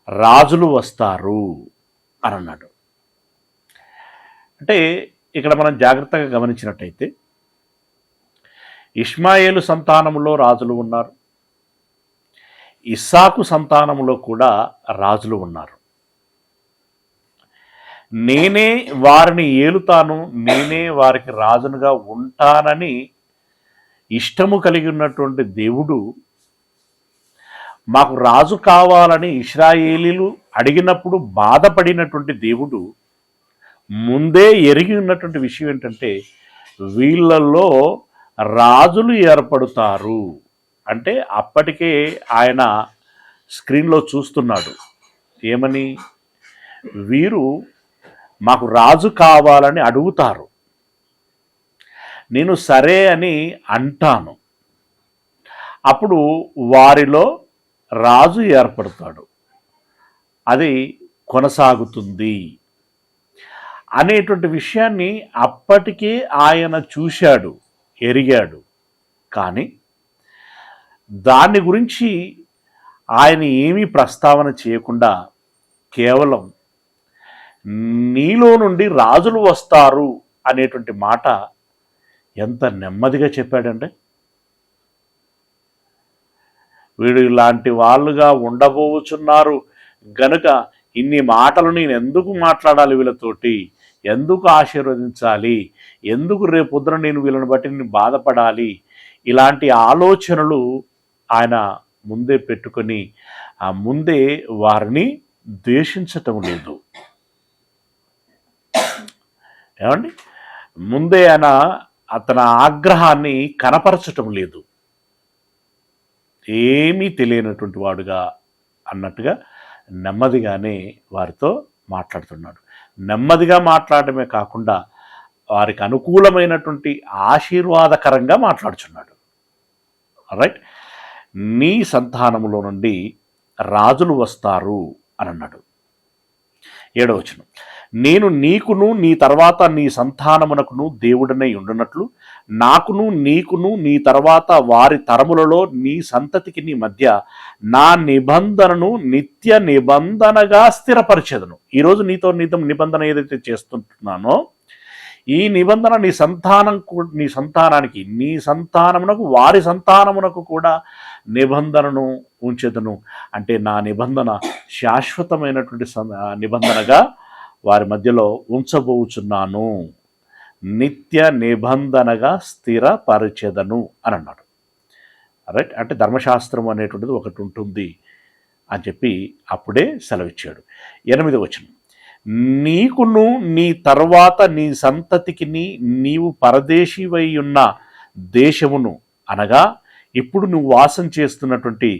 రాజులు వస్తారు అని అన్నాడు. అంటే ఇక్కడ మనం జాగ్రత్తగా గమనించినట్టయితే ఇష్మాయేలు సంతానములో రాజులు ఉన్నారు, ఇస్సాకు సంతానములో కూడా రాజులు ఉన్నారు. నేనే వారిని ఏలుతాను, నేనే వారికి రాజునుగా ఉంటానని ఇష్టము కలిగి ఉన్నటువంటి దేవుడు, మాకు రాజు కావాలని ఇశ్రాయేలీలు అడిగినప్పుడు బాధపడినటువంటి దేవుడు ముందే ఎరిగి ఉన్నటువంటి విషయం ఏంటంటే వీళ్ళల్లో రాజులు ఏర్పడుతారు. అంటే అప్పటికే ఆయన స్క్రీన్లో చూస్తున్నాడు. ఏమని? వీరు మాకు రాజు కావాలని అడుగుతారు, నేను సరే అని అంటాను, అప్పుడు వారిలో రాజు ఏర్పడతాడు, అది కొనసాగుతుంది అనేటువంటి విషయాన్ని అప్పటికే ఆయన చూశాడు, ఎరిగాడు. కానీ దాని గురించి ఆయన ఏమీ ప్రస్తావన చేయకుండా కేవలం నీలో నుండి రాజులు వస్తారు అనేటువంటి మాట ఎంత నెమ్మదిగా చెప్పాడంటే, వీడు ఇలాంటి వాళ్ళుగా ఉండబోచున్నారు గనుక ఇన్ని మాటలు నేను ఎందుకు మాట్లాడాలి, వీళ్ళతోటి ఎందుకు ఆశీర్వదించాలి, ఎందుకు రేపొద్దున నేను వీళ్ళని బట్టి నేను బాధపడాలి, ఇలాంటి ఆలోచనలు ఆయన ముందే పెట్టుకొని ఆ ముందే వారిని ద్వేషించటం లేదు. ఏమండి? ముందే ఆయన అతని ఆగ్రహాన్ని కనపరచటం లేదు. ఏమీ తెలియనటువంటి వాడుగా అన్నట్టుగా నెమ్మదిగానే వారితో మాట్లాడుతున్నాడు. నెమ్మదిగా మాట్లాడమే కాకుండా వారికి అనుకూలమైనటువంటి ఆశీర్వాదకరంగా మాట్లాడుచున్నాడు. రైట్? నీ సంతానములో నుండి రాజులు వస్తారు అని అన్నాడు. 7వ వచనం, నేను నీకును నీ తర్వాత నీ సంతానమునకును దేవుడనై ఉండునట్లు నాకును నీకును నీ తర్వాత వారి తరములలో నీ సంతతికి నీ మధ్య నా నిబంధనను నిత్య నిబంధనగా స్థిరపరిచెదను. ఈరోజు నీతో నిబంధన ఏదైతే చేస్తుంటున్నానో ఈ నిబంధన నీ సంతానానికి నీ సంతానమునకు వారి సంతానమునకు కూడా నిబంధనను ఉంచెదను. అంటే నా నిబంధన శాశ్వతమైనటువంటి నిబంధనగా వారి మధ్యలో ఉంచబోచున్నాను, నిత్య నిబంధనగా స్థిరపరిచెదను అని అన్నాడు. రైట్? అంటే ధర్మశాస్త్రం అనేటువంటిది ఒకటి ఉంటుంది అని చెప్పి అప్పుడే సెలవిచ్చాడు. 8వ వచనం, నీకును నీ తర్వాత నీ సంతతికి నీవు పరదేశివై ఉన్న దేశమును అనగా ఇప్పుడు నువ్వు వాసం చేస్తున్నటువంటి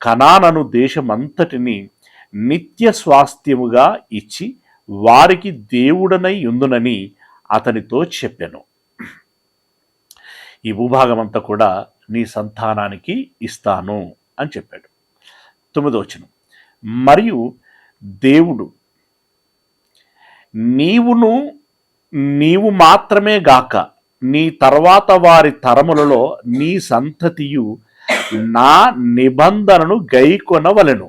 కనానను దేశమంతటిని నిత్య స్వాస్థ్యముగా ఇచ్చి వారికి దేవుడనై ఉందునని అతనితో చెప్పాను. ఈ భూభాగమంతా కూడా నీ సంతానానికి ఇస్తాను అని చెప్పాడు. 9వ వచనం, మరియు దేవుడు నీవు మాత్రమే గాక నీ తర్వాత వారి తరములలో నీ సంతతియు నా నిబంధనను గైకొనవలెను.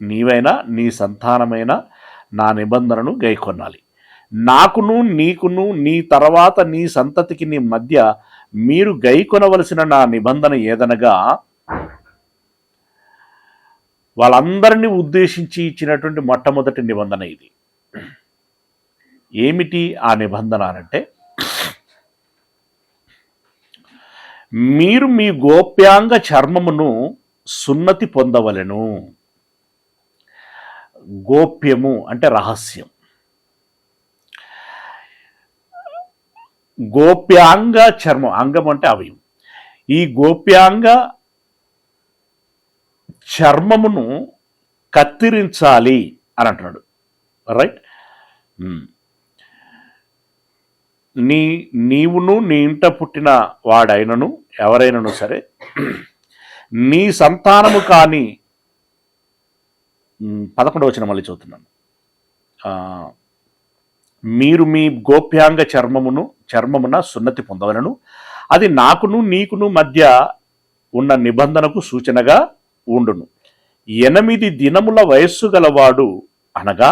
నీవైనా నీ సంతానమైన నా నిబంధనను గైకొనాలి. నాకును నీకును నీ తర్వాత నీ సంతతికి నీ మధ్య మీరు గైకొనవలసిన నా నిబంధన ఏదనగా, వాళ్ళందరినీ ఉద్దేశించి ఇచ్చినటువంటి మొట్టమొదటి నిబంధన ఇది. ఏమిటి ఆ నిబంధన అంటే, మీరు మీ గోప్యాంగ చర్మమును సున్నతి పొందవలెను. గోప్యము అంటే రహస్యం. గోప్యాంగ చర్మం, అంగం అంటే అవయం. ఈ గోప్యాంగ చర్మమును కత్తిరించాలి అని అంటున్నాడు. రైట్? నీవును నీ ఇంట పుట్టిన వాడైనను ఎవరైనను సరే నీ సంతానము కానీ 11వ వచనం మళ్ళీ చదువుతున్నాను. మీరు మీ గోప్యాంగ చర్మమున సున్నతి పొందవలను, అది నాకును నీకును మధ్య ఉన్న నిబంధనకు సూచనగా ఉండును. 8 దినముల వయస్సు గలవాడు అనగా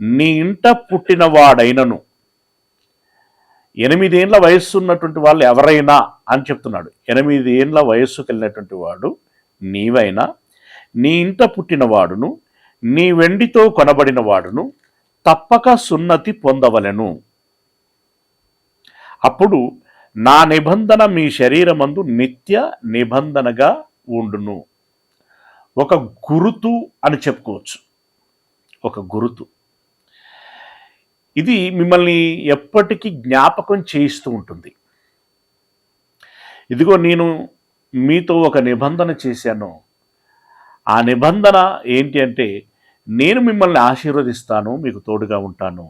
నీ ఇంట పుట్టినవాడైనను, 8 ఏండ్ల వయస్సు ఉన్నటువంటి వాళ్ళు ఎవరైనా అని చెప్తున్నాడు. 8 ఏండ్ల వయస్సు కలిగినటువంటి వాడు నీవైనా, నీ ఇంట పుట్టినవాడును, నీ వెండితో కొనబడిన వాడును తప్పక సున్నతి పొందవలెను. అప్పుడు నా నిబంధన మీ శరీరమందు నిత్య నిబంధనగా ఉండును. ఒక గురుతు అని చెప్పుకోవచ్చు. ఒక గురుతు. ఇది మిమ్మల్ని ఎప్పటికీ జ్ఞాపకం చేయిస్తూ ఉంటుంది. ఇదిగో నేను మీతో ఒక నిబంధన చేశాను. ఆ నిబంధన ఏంటి అంటే, నేను మిమ్మల్ని ఆశీర్వదిస్తాను, మీకు తోడుగా ఉంటాను,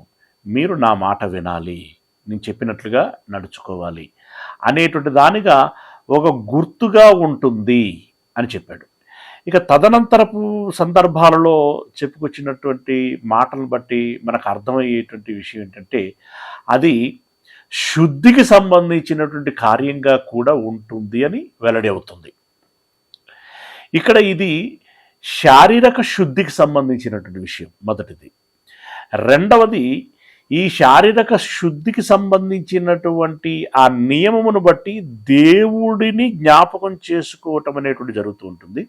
మీరు నా మాట వినాలి, నేను చెప్పినట్లుగా నడుచుకోవాలి అనేటువంటి దానిగా ఒక గుర్తుగా ఉంటుంది అని చెప్పాడు. ఇక తదనంతరపు సందర్భాలలో చెప్పుకొచ్చినటువంటి మాటలను బట్టి మనకు అర్థమయ్యేటువంటి విషయం ఏంటంటే, అది శుద్ధికి సంబంధించినటువంటి కార్యంగా కూడా ఉంటుంది అని వెల్లడి అవుతుంది. ఇక్కడ ఇది శారీరక శుద్ధికి సంబంధించినటువంటి విషయం మొదటిది. రెండవది, ఈ శారీరక శుద్ధికి సంబంధించినటువంటి ఆ నియమమును బట్టి దేవుడిని జ్ఞాపకం చేసుకోవటం అనేటువంటి జరుగుతూ ఉంటుంది.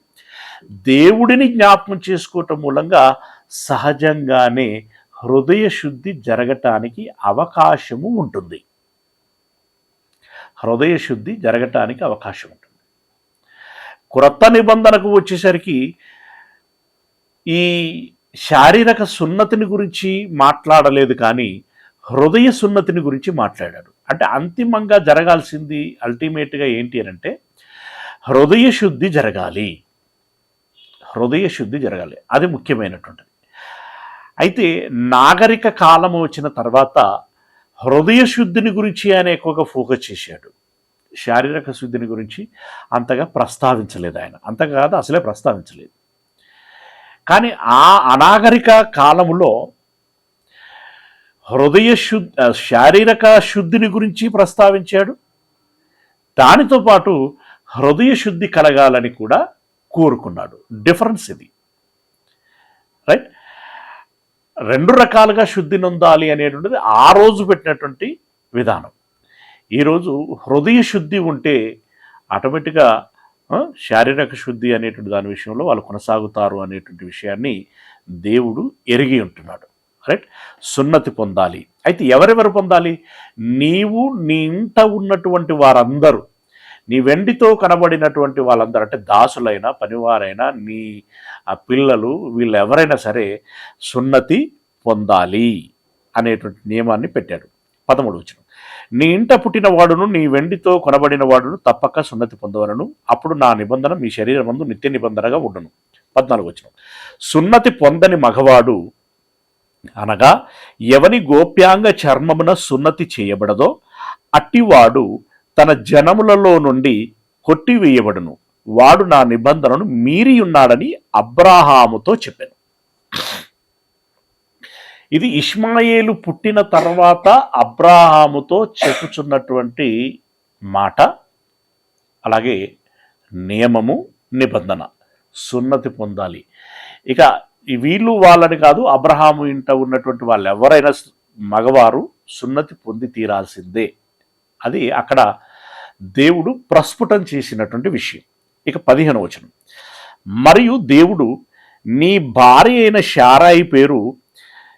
దేవుడిని జ్ఞాపకం చేసుకోవటం మూలంగా సహజంగానే హృదయ శుద్ధి జరగటానికి అవకాశము ఉంటుంది. హృదయ శుద్ధి జరగటానికి అవకాశం ఉంటుంది. క్రొత్త నిబంధనకు వచ్చేసరికి ఈ శారీరక సున్నతిని గురించి మాట్లాడలేదు, కానీ హృదయ సున్నతిని గురించి మాట్లాడాడు. అంటే అంతిమంగా జరగాల్సింది అల్టిమేట్గా ఏంటి అని అంటే, హృదయ శుద్ధి జరగాలి. హృదయ శుద్ధి జరగాలి, అది ముఖ్యమైనటువంటిది. అయితే నాగరిక కాలం వచ్చిన తర్వాత హృదయ శుద్ధిని గురించి ఆయన ఎక్కువగా ఫోకస్ చేశాడు. శారీరక శుద్ధిని గురించి అంతగా ప్రస్తావించలేదు ఆయన. అంతగా కాదు, అసలే ప్రస్తావించలేదు. కానీ ఆ అనాగరిక కాలములో శారీరక శుద్ధిని గురించి ప్రస్తావించాడు. దానితో పాటు హృదయ శుద్ధి కలగాలని కూడా కోరుకున్నాడు. డిఫరెన్స్ ఇది, రైట్? రెండు రకాలుగా శుద్ధి నొందాలి అనేటువంటిది ఆ రోజు పెట్టినటువంటి విధానం. ఈరోజు హృదయ శుద్ధి ఉంటే ఆటోమేటిక్గా శారీరక శుద్ధి అనేటువంటి దాని విషయంలో వాళ్ళు కొనసాగుతారు అనేటువంటి విషయాన్ని దేవుడు ఎరిగి ఉంటున్నాడు, రైట్? సున్నతి పొందాలి. అయితే ఎవరెవరు పొందాలి? నీవు నీ ఇంట ఉన్నటువంటి వారందరూ, నీ వెండితో కనబడినటువంటి వాళ్ళందరూ, అంటే దాసులైనా పనివారైనా నీ పిల్లలు, వీళ్ళు ఎవరైనా సరే సున్నతి పొందాలి అనేటువంటి నియమాన్ని పెట్టాడు. 13వ వచనం, నీ ఇంట పుట్టిన వాడును నీ వెండితో కొనబడిన వాడును తప్పక సున్నతి పొందవలను, అప్పుడు నా నిబంధన మీ శరీరం ముందు నిత్య నిబంధనగా ఉండును. 14వ వచనం, సున్నతి పొందని మగవాడు అనగా ఎవని గోప్యాంగ చర్మమున సున్నతి చేయబడదో అట్టివాడు తన జనములలో నుండి కొట్టివేయబడును, వాడు నా నిబంధనను మీరి ఉన్నాడని అబ్రాహాముతో చెప్పాను. ఇది ఇష్మాయేలు పుట్టిన తర్వాత అబ్రాహాముతో చెప్పుచున్నటువంటి మాట. అలాగే నియమము, నిబంధన, సున్నతి పొందాలి. ఇక వీళ్ళు వాళ్ళని కాదు, అబ్రహాము ఇంట ఉన్నటువంటి వాళ్ళు ఎవరైనా మగవారు సున్నతి పొంది తీరాల్సిందే. అది అక్కడ దేవుడు ప్రస్ఫుటం చేసినటువంటి విషయం. ఇక 15వ వచనం, మరియు దేవుడు నీ భార్య అయిన శారాయి పేరు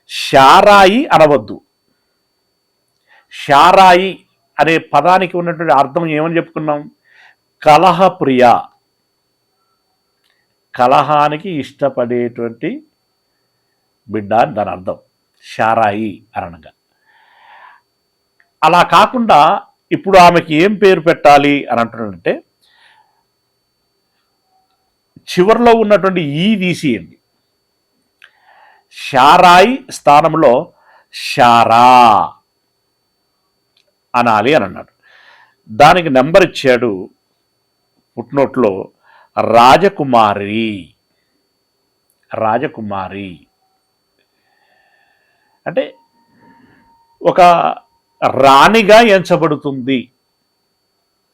శారాయి అనవద్దు. శారాయి అనే పదానికి ఉన్నటువంటి అర్థం ఏమని చెప్పుకున్నాం? కలహప్రియ, కలహానికి ఇష్టపడేటువంటి బిడ్డ అని దాని అర్థం శారాయి అనగా. అలా కాకుండా ఇప్పుడు ఆమెకి ఏం పేరు పెట్టాలి అని అంటున్నాడంటే, చివరిలో ఉన్నటువంటి ఈ తీసేయండి, శారాయి స్థానంలో శారా అనాలి అని అన్నాడు. దానికి నెంబర్ ఇచ్చాడు ఫుట్నోట్లో, రాజకుమారి. రాజకుమారి అంటే ఒక రాణిగా ఎంచబడుతుంది,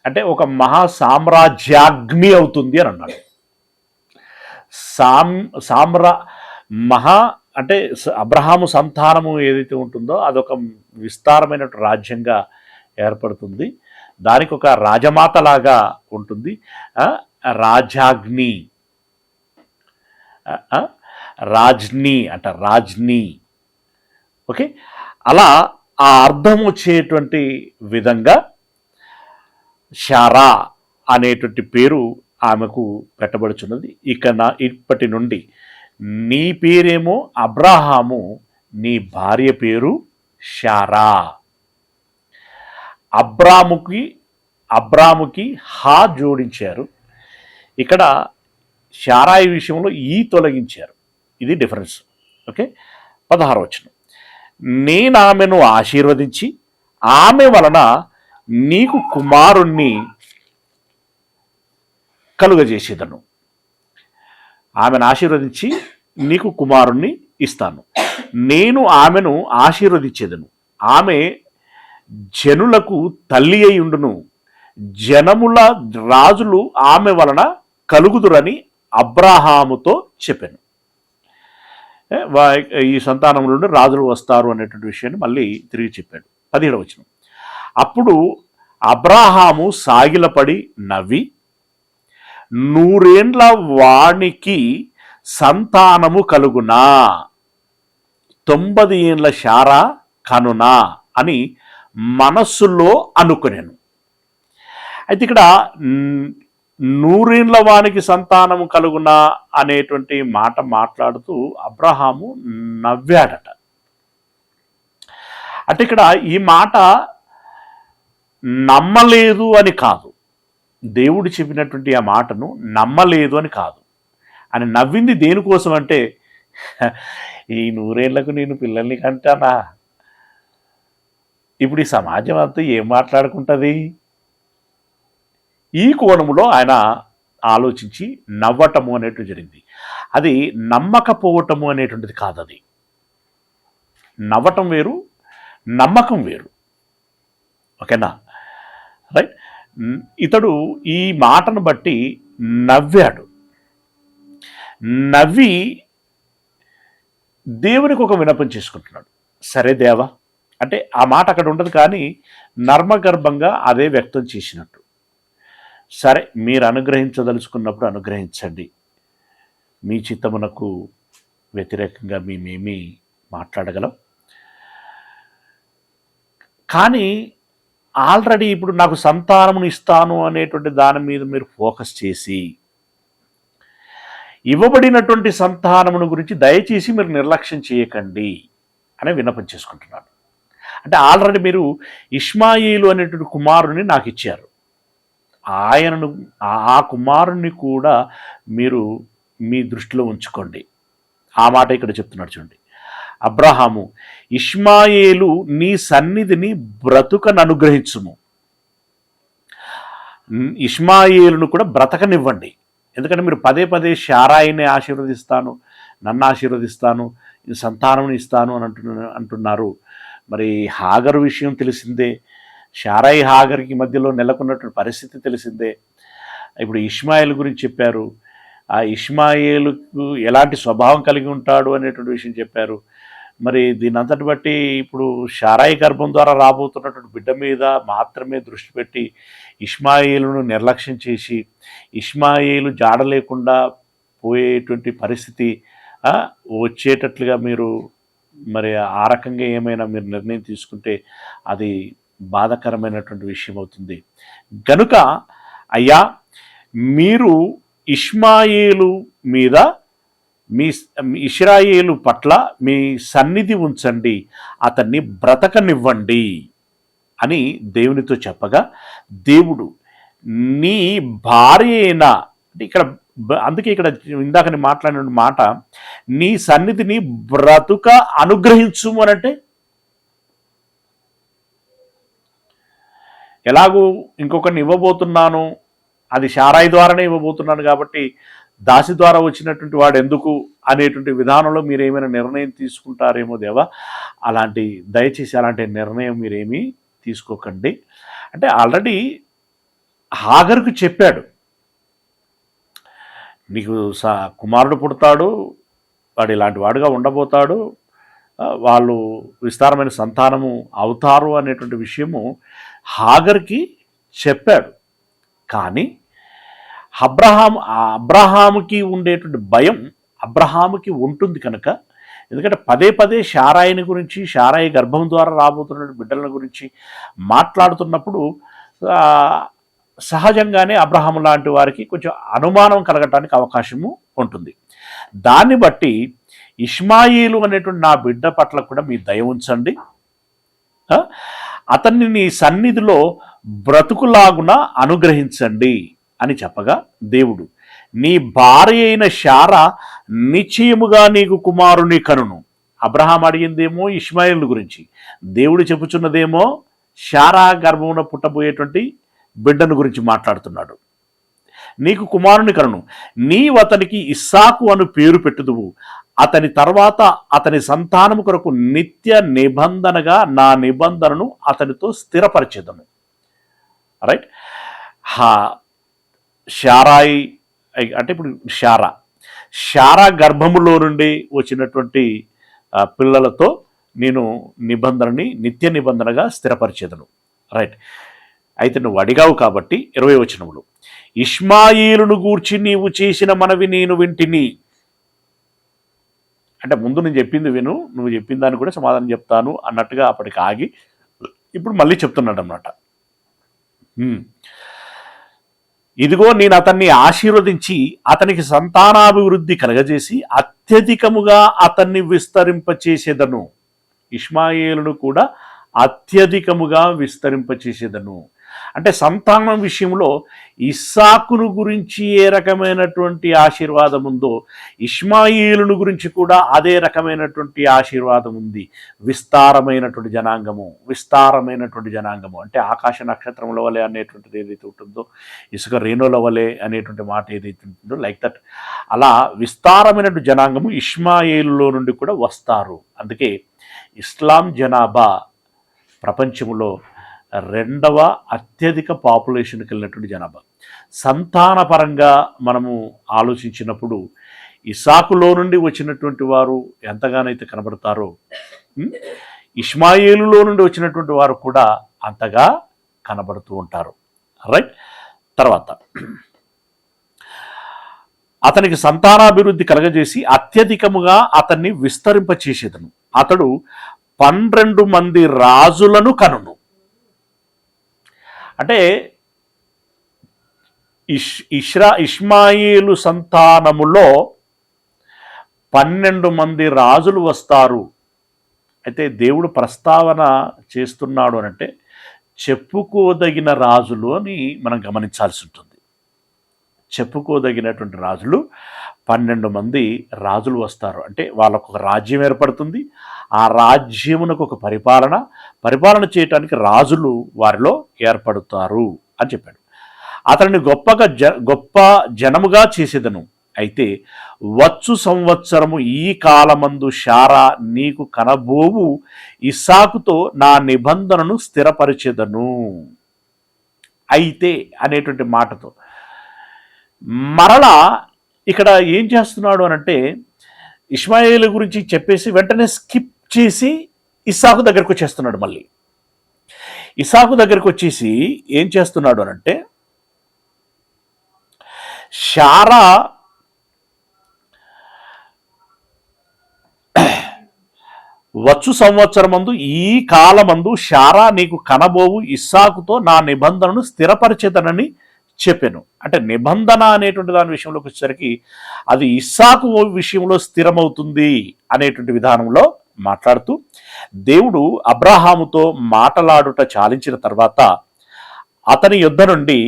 అంటే ఒక మహా సామ్రాజ్యాగ్ని అవుతుంది అని అన్నాడు. మహా అంటే అబ్రహాము సంతానము ఏదైతే ఉంటుందో అదొక విస్తారమైన రాజ్యంగా ఏర్పడుతుంది. దానికి ఒక రాజమాతలాగా ఉంటుంది, రాజాగ్ని, రాజ్ని అంట, రాజ్ని. ఓకే, అలా ఆ అర్థం వచ్చేటువంటి విధంగా శారా అనేటువంటి పేరు ఆమెకు పెట్టబడుచున్నది. ఇక ఇప్పటి నుండి నీ పేరేమో అబ్రాహాము, నీ భార్య పేరు శారా. అబ్రాముకి హా జోడించారు. ఇక్కడ శారాయి విషయంలో ఈ తొలగించారు. ఇది డిఫరెన్స్. ఓకే, 16వ వచనం. నేను ఆమెను ఆశీర్వదించి ఆమె వలన నీకు కుమారుణ్ణి కలుగజేసేదను. ఆమెను ఆశీర్వదించి నీకు కుమారుణ్ణి ఇస్తాను. నేను ఆమెను ఆశీర్వదించేదను. ఆమె జనులకు తల్లి అయి ఉండును. జనముల రాజులు ఆమె వలన కలుగుదురని అబ్రాహాముతో చెప్పాను. ఈ సంతానం నుండి రాజులు వస్తారు అనేటువంటి విషయాన్ని మళ్ళీ తిరిగి చెప్పాడు. 17వ వచనం. అప్పుడు అబ్రాహాము సాగిలపడి నవ్వి, 100 ఏండ్ల వానికి సంతానము కలుగునా, 90 ఏండ్ల శారా కనునా అని మనస్సులో అనుకునేను. అయితే ఇక్కడ 100 ఏండ్ల వానికి సంతానము కలుగునా అనేటువంటి మాట మాట్లాడుతూ అబ్రహాము నవ్వాడట. అంటే ఇక్కడ ఈ మాట నమ్మలేదు అని కాదు, దేవుడు చెప్పినటువంటి ఆ మాటను నమ్మలేదు అని కాదు. అని నవ్వింది దేనికోసం అంటే, ఈ 100 ఏళ్లకు నేను పిల్లల్ని కంటానా, ఇప్పుడు ఈ సమాజం అంతా ఏం మాట్లాడుకుంటుంది, ఈ కోణములో ఆయన ఆలోచించి నవ్వటము అనేటువంటి జరిగింది. అది నమ్మకపోవటము అనేటువంటిది కాదు. అది నవ్వటం వేరు, నమ్మకం వేరు. ఓకేనా, రైట్. ఇతడు ఈ మాటను బట్టి నవ్వాడు. నవ్వి దేవునికి ఒక విన్నపం చేసుకుంటున్నాడు. సరే దేవా అంటే ఆ మాట అక్కడ ఉండదు, కానీ నర్మగర్భంగా అదే వ్యక్తం చేసినట్టు. సరే, మీరు అనుగ్రహించదలుచుకున్నప్పుడు అనుగ్రహించండి, మీ చిత్తమునకు వ్యతిరేకంగా మేమేమీ మాట్లాడగలం. కానీ ఆల్రెడీ ఇప్పుడు నాకు సంతానమును ఇస్తాను అనేటువంటి దాని మీద మీరు ఫోకస్ చేసి, ఇవ్వబడినటువంటి సంతానమును గురించి దయచేసి మీరు నిర్లక్ష్యం చేయకండి అని విన్నపం చేసుకుంటున్నాడు. అంటే ఆల్రెడీ మీరు ఇష్మాయిలు అనేటువంటి కుమారుని నాకు ఇచ్చారు, ఆయనను ఆ కుమారుణ్ణి కూడా మీరు మీ దృష్టిలో ఉంచుకోండి. ఆ మాట ఇక్కడ చెప్తున్నాడు చూడండి. అబ్రహాము, ఇష్మాయేలు నీ సన్నిధిని బ్రతుకను అనుగ్రహించుము. ఇష్మాయేలును కూడా బ్రతకనివ్వండి. ఎందుకంటే మీరు పదే పదే శారాయిని ఆశీర్వదిస్తాను, నన్ను ఆశీర్వదిస్తాను, సంతానం ఇస్తాను అని అంటున్నారు. మరి హాగరు విషయం తెలిసిందే, శారాయి హాగర్కి మధ్యలో నెలకొన్నటువంటి పరిస్థితి తెలిసిందే. ఇప్పుడు ఇష్మాయేలు గురించి చెప్పారు, ఆ ఇష్మాయేలుకు ఎలాంటి స్వభావం కలిగి ఉంటాడు అనేటువంటి విషయం చెప్పారు. మరి దీని అంతటి బట్టి ఇప్పుడు శారాయి గర్భం ద్వారా రాబోతున్నటువంటి బిడ్డ మీద మాత్రమే దృష్టి పెట్టి ఇష్మాయేలును నిర్లక్ష్యం చేసి ఇష్మాయేలు జాడ లేకుండా పోయేటువంటి పరిస్థితి వచ్చేటట్లుగా మీరు మరి ఆ రకంగా ఏమైనా మీరు నిర్ణయం తీసుకుంటే అది బాధాకరమైనటువంటి విషయం అవుతుంది. గనుక అయ్యా, మీరు ఇష్మాయేలు మీద మీ ఇశ్రాయేలు పట్ల మీ సన్నిధి ఉంచండి, అతన్ని బ్రతకనివ్వండి అని దేవునితో చెప్పగా, దేవుడు నీ భార్య అయినా, ఇక్కడ అందుకే ఇక్కడ ఇందాక మాట్లాడిన మాట నీ సన్నిధిని బ్రతుక అనుగ్రహించుము అనంటే ఎలాగూ ఇంకొకరిని ఇవ్వబోతున్నాను, అది శారాయి ద్వారానే ఇవ్వబోతున్నాను కాబట్టి దాసి ద్వారా వచ్చినటువంటి వాడు ఎందుకు అనేటువంటి విధానంలో మీరు ఏమైనా నిర్ణయం తీసుకుంటారేమో దేవా, దయచేసి అలాంటి నిర్ణయం మీరేమీ తీసుకోకండి అంటే ఆల్రెడీ హాగర్కు చెప్పాడు, నీకు కుమారుడు పుడతాడు, వాడు ఇలాంటి వాడుగా ఉండబోతాడు, వాళ్ళు విస్తారమైన సంతానము అవుతారు అనేటువంటి విషయము చెప్పాడు. కానీ అబ్రహాముకి ఉండేటువంటి భయం అబ్రహాముకి ఉంటుంది కనుక, ఎందుకంటే పదే పదే శారాయిని గురించి, శారాయి గర్భం ద్వారా రాబోతున్న బిడ్డల గురించి మాట్లాడుతున్నప్పుడు సహజంగానే అబ్రహాము లాంటి వారికి కొంచెం అనుమానం కలగటానికి అవకాశము ఉంటుంది. దాన్ని బట్టి ఇష్మాయిలు అనేటువంటి నా బిడ్డ పట్ల కూడా మీ దయ ఉంచండి, ఆ? అతన్ని నీ సన్నిధిలో బ్రతుకులాగున అనుగ్రహించండి అని చెప్పగా దేవుడు, నీ భార్య అయిన శారా నిశ్చయముగా నీకు కుమారుని కనును. అబ్రహాం అడిగిందేమో ఇష్మాయిల్ గురించి, దేవుడు చెప్పుచున్నదేమో శారా గర్భమున పుట్టబోయేటువంటి బిడ్డను గురించి మాట్లాడుతున్నాడు. నీకు కుమారుని కనును, నీవు అతనికి ఇస్సాకు అను పేరు పెట్టుదువు, అతని తర్వాత అతని సంతానము కొరకు నిత్య నిబంధనగా నా నిబంధనను అతనితో స్థిరపరిచేదను. రైట్. శారాయి అంటే ఇప్పుడు శారా గర్భములో నుండి వచ్చినటువంటి పిల్లలతో నేను నిబంధనని నిత్య నిబంధనగా స్థిరపరిచేదను. రైట్. అయితే నువ్వు అడిగావు కాబట్టి 20వ వచనములు, ఇష్మాయిలును గూర్చి నీవు చేసిన మనవి నేను వింటిని. అంటే ముందు నేను చెప్పింది విను, నువ్వు చెప్పిన దాన్ని కూడా సమాధానం చెప్తాను అన్నట్టుగా అప్పటికి ఆగి ఇప్పుడు మళ్ళీ చెప్తున్నాడు అన్నమాట. ఇదిగో నేను అతన్ని ఆశీర్వదించి అతనికి సంతానాభివృద్ధి కలగజేసి అత్యధికముగా అతన్ని విస్తరింపచేసేదను. ఇష్మాయేలును కూడా అత్యధికముగా విస్తరింపచేసేదను. అంటే సంతానం విషయంలో ఇస్సాకును గురించి ఏ రకమైనటువంటి ఆశీర్వాదం ఉందో ఇష్మాయిలును గురించి కూడా అదే రకమైనటువంటి ఆశీర్వాదం ఉంది. విస్తారమైనటువంటి జనాంగము అంటే ఆకాశ నక్షత్రముల వలె అనేటువంటిది ఏదైతే ఉంటుందో, ఇసుక రేణుల వలె అనేటువంటి మాట ఏదైతే ఉంటుందో, లైక్ దట్ అలా విస్తారమైనటువంటి జనాంగము ఇష్మాయిలులో నుండి కూడా వస్తారు. అందుకే ఇస్లాం జనాభా ప్రపంచంలో 2వ అత్యధిక పాపులేషన్కి వెళ్ళినటువంటి జనాభా. సంతానపరంగా మనము ఆలోచించినప్పుడు ఇసాకులో నుండి వచ్చినటువంటి వారు ఎంతగానైతే కనబడతారో ఇష్మాయేలులో నుండి వచ్చినటువంటి వారు కూడా అంతగా కనబడుతూ ఉంటారు. రైట్. తర్వాత అతనికి సంతానాభివృద్ధి కలగజేసి అత్యధికముగా అతన్ని విస్తరింపచేసేదను. అతడు 12 మంది రాజులను కనును. అంటే ఇష్మాయిలు సంతానములో 12 మంది రాజులు వస్తారు. అయితే దేవుడు ప్రస్తావన చేస్తున్నాడు అనంటే చెప్పుకోదగిన రాజులు అని మనం గమనించాల్సి ఉంటుంది. చెప్పుకోదగినటువంటి రాజులు 12 మంది రాజులు వస్తారు. అంటే వాళ్ళకు ఒక రాజ్యం ఏర్పడుతుంది. ఆ రాజ్యమునకు ఒక పరిపాలన చేయటానికి రాజులు వారిలో ఏర్పడతారు అని చెప్పాడు. అతన్ని గొప్ప జనముగా చేసేదను. అయితే వచ్చు సంవత్సరము ఈ కాలమందు శారా నీకు కనబోవు ఇస్సాకుతో నా నిబంధనను స్థిరపరిచెదను. అయితే అనేటువంటి మాటతో మరలా ఇక్కడ ఏం చేస్తున్నాడు అనంటే ఇష్మాయేలు గురించి చెప్పేసి వెంటనే స్కిప్ చేసి ఇస్సాకు దగ్గరకు వచ్చేస్తున్నాడు. మళ్ళీ ఇస్సాకు దగ్గరకు వచ్చేసి ఏం చేస్తున్నాడు అనంటే శారా వచ్చు సంవత్సరమందు ఈ కాలమందు శారా నీకు కనబోవు ఇస్సాకుతో నా నిబంధనను స్థిరపరిచేదనని చెప్పాను. అంటే నిబంధన అనేటువంటి దాని విషయంలోకి వచ్చేసరికి అది ఇస్సాకు విషయంలో స్థిరమవుతుంది అనేటువంటి విధానంలో మాట్లాడుతూ దేవుడు అబ్రహాముతో మాటలాడుట చాలించిన తర్వాత అతని యుద్ధ నుండి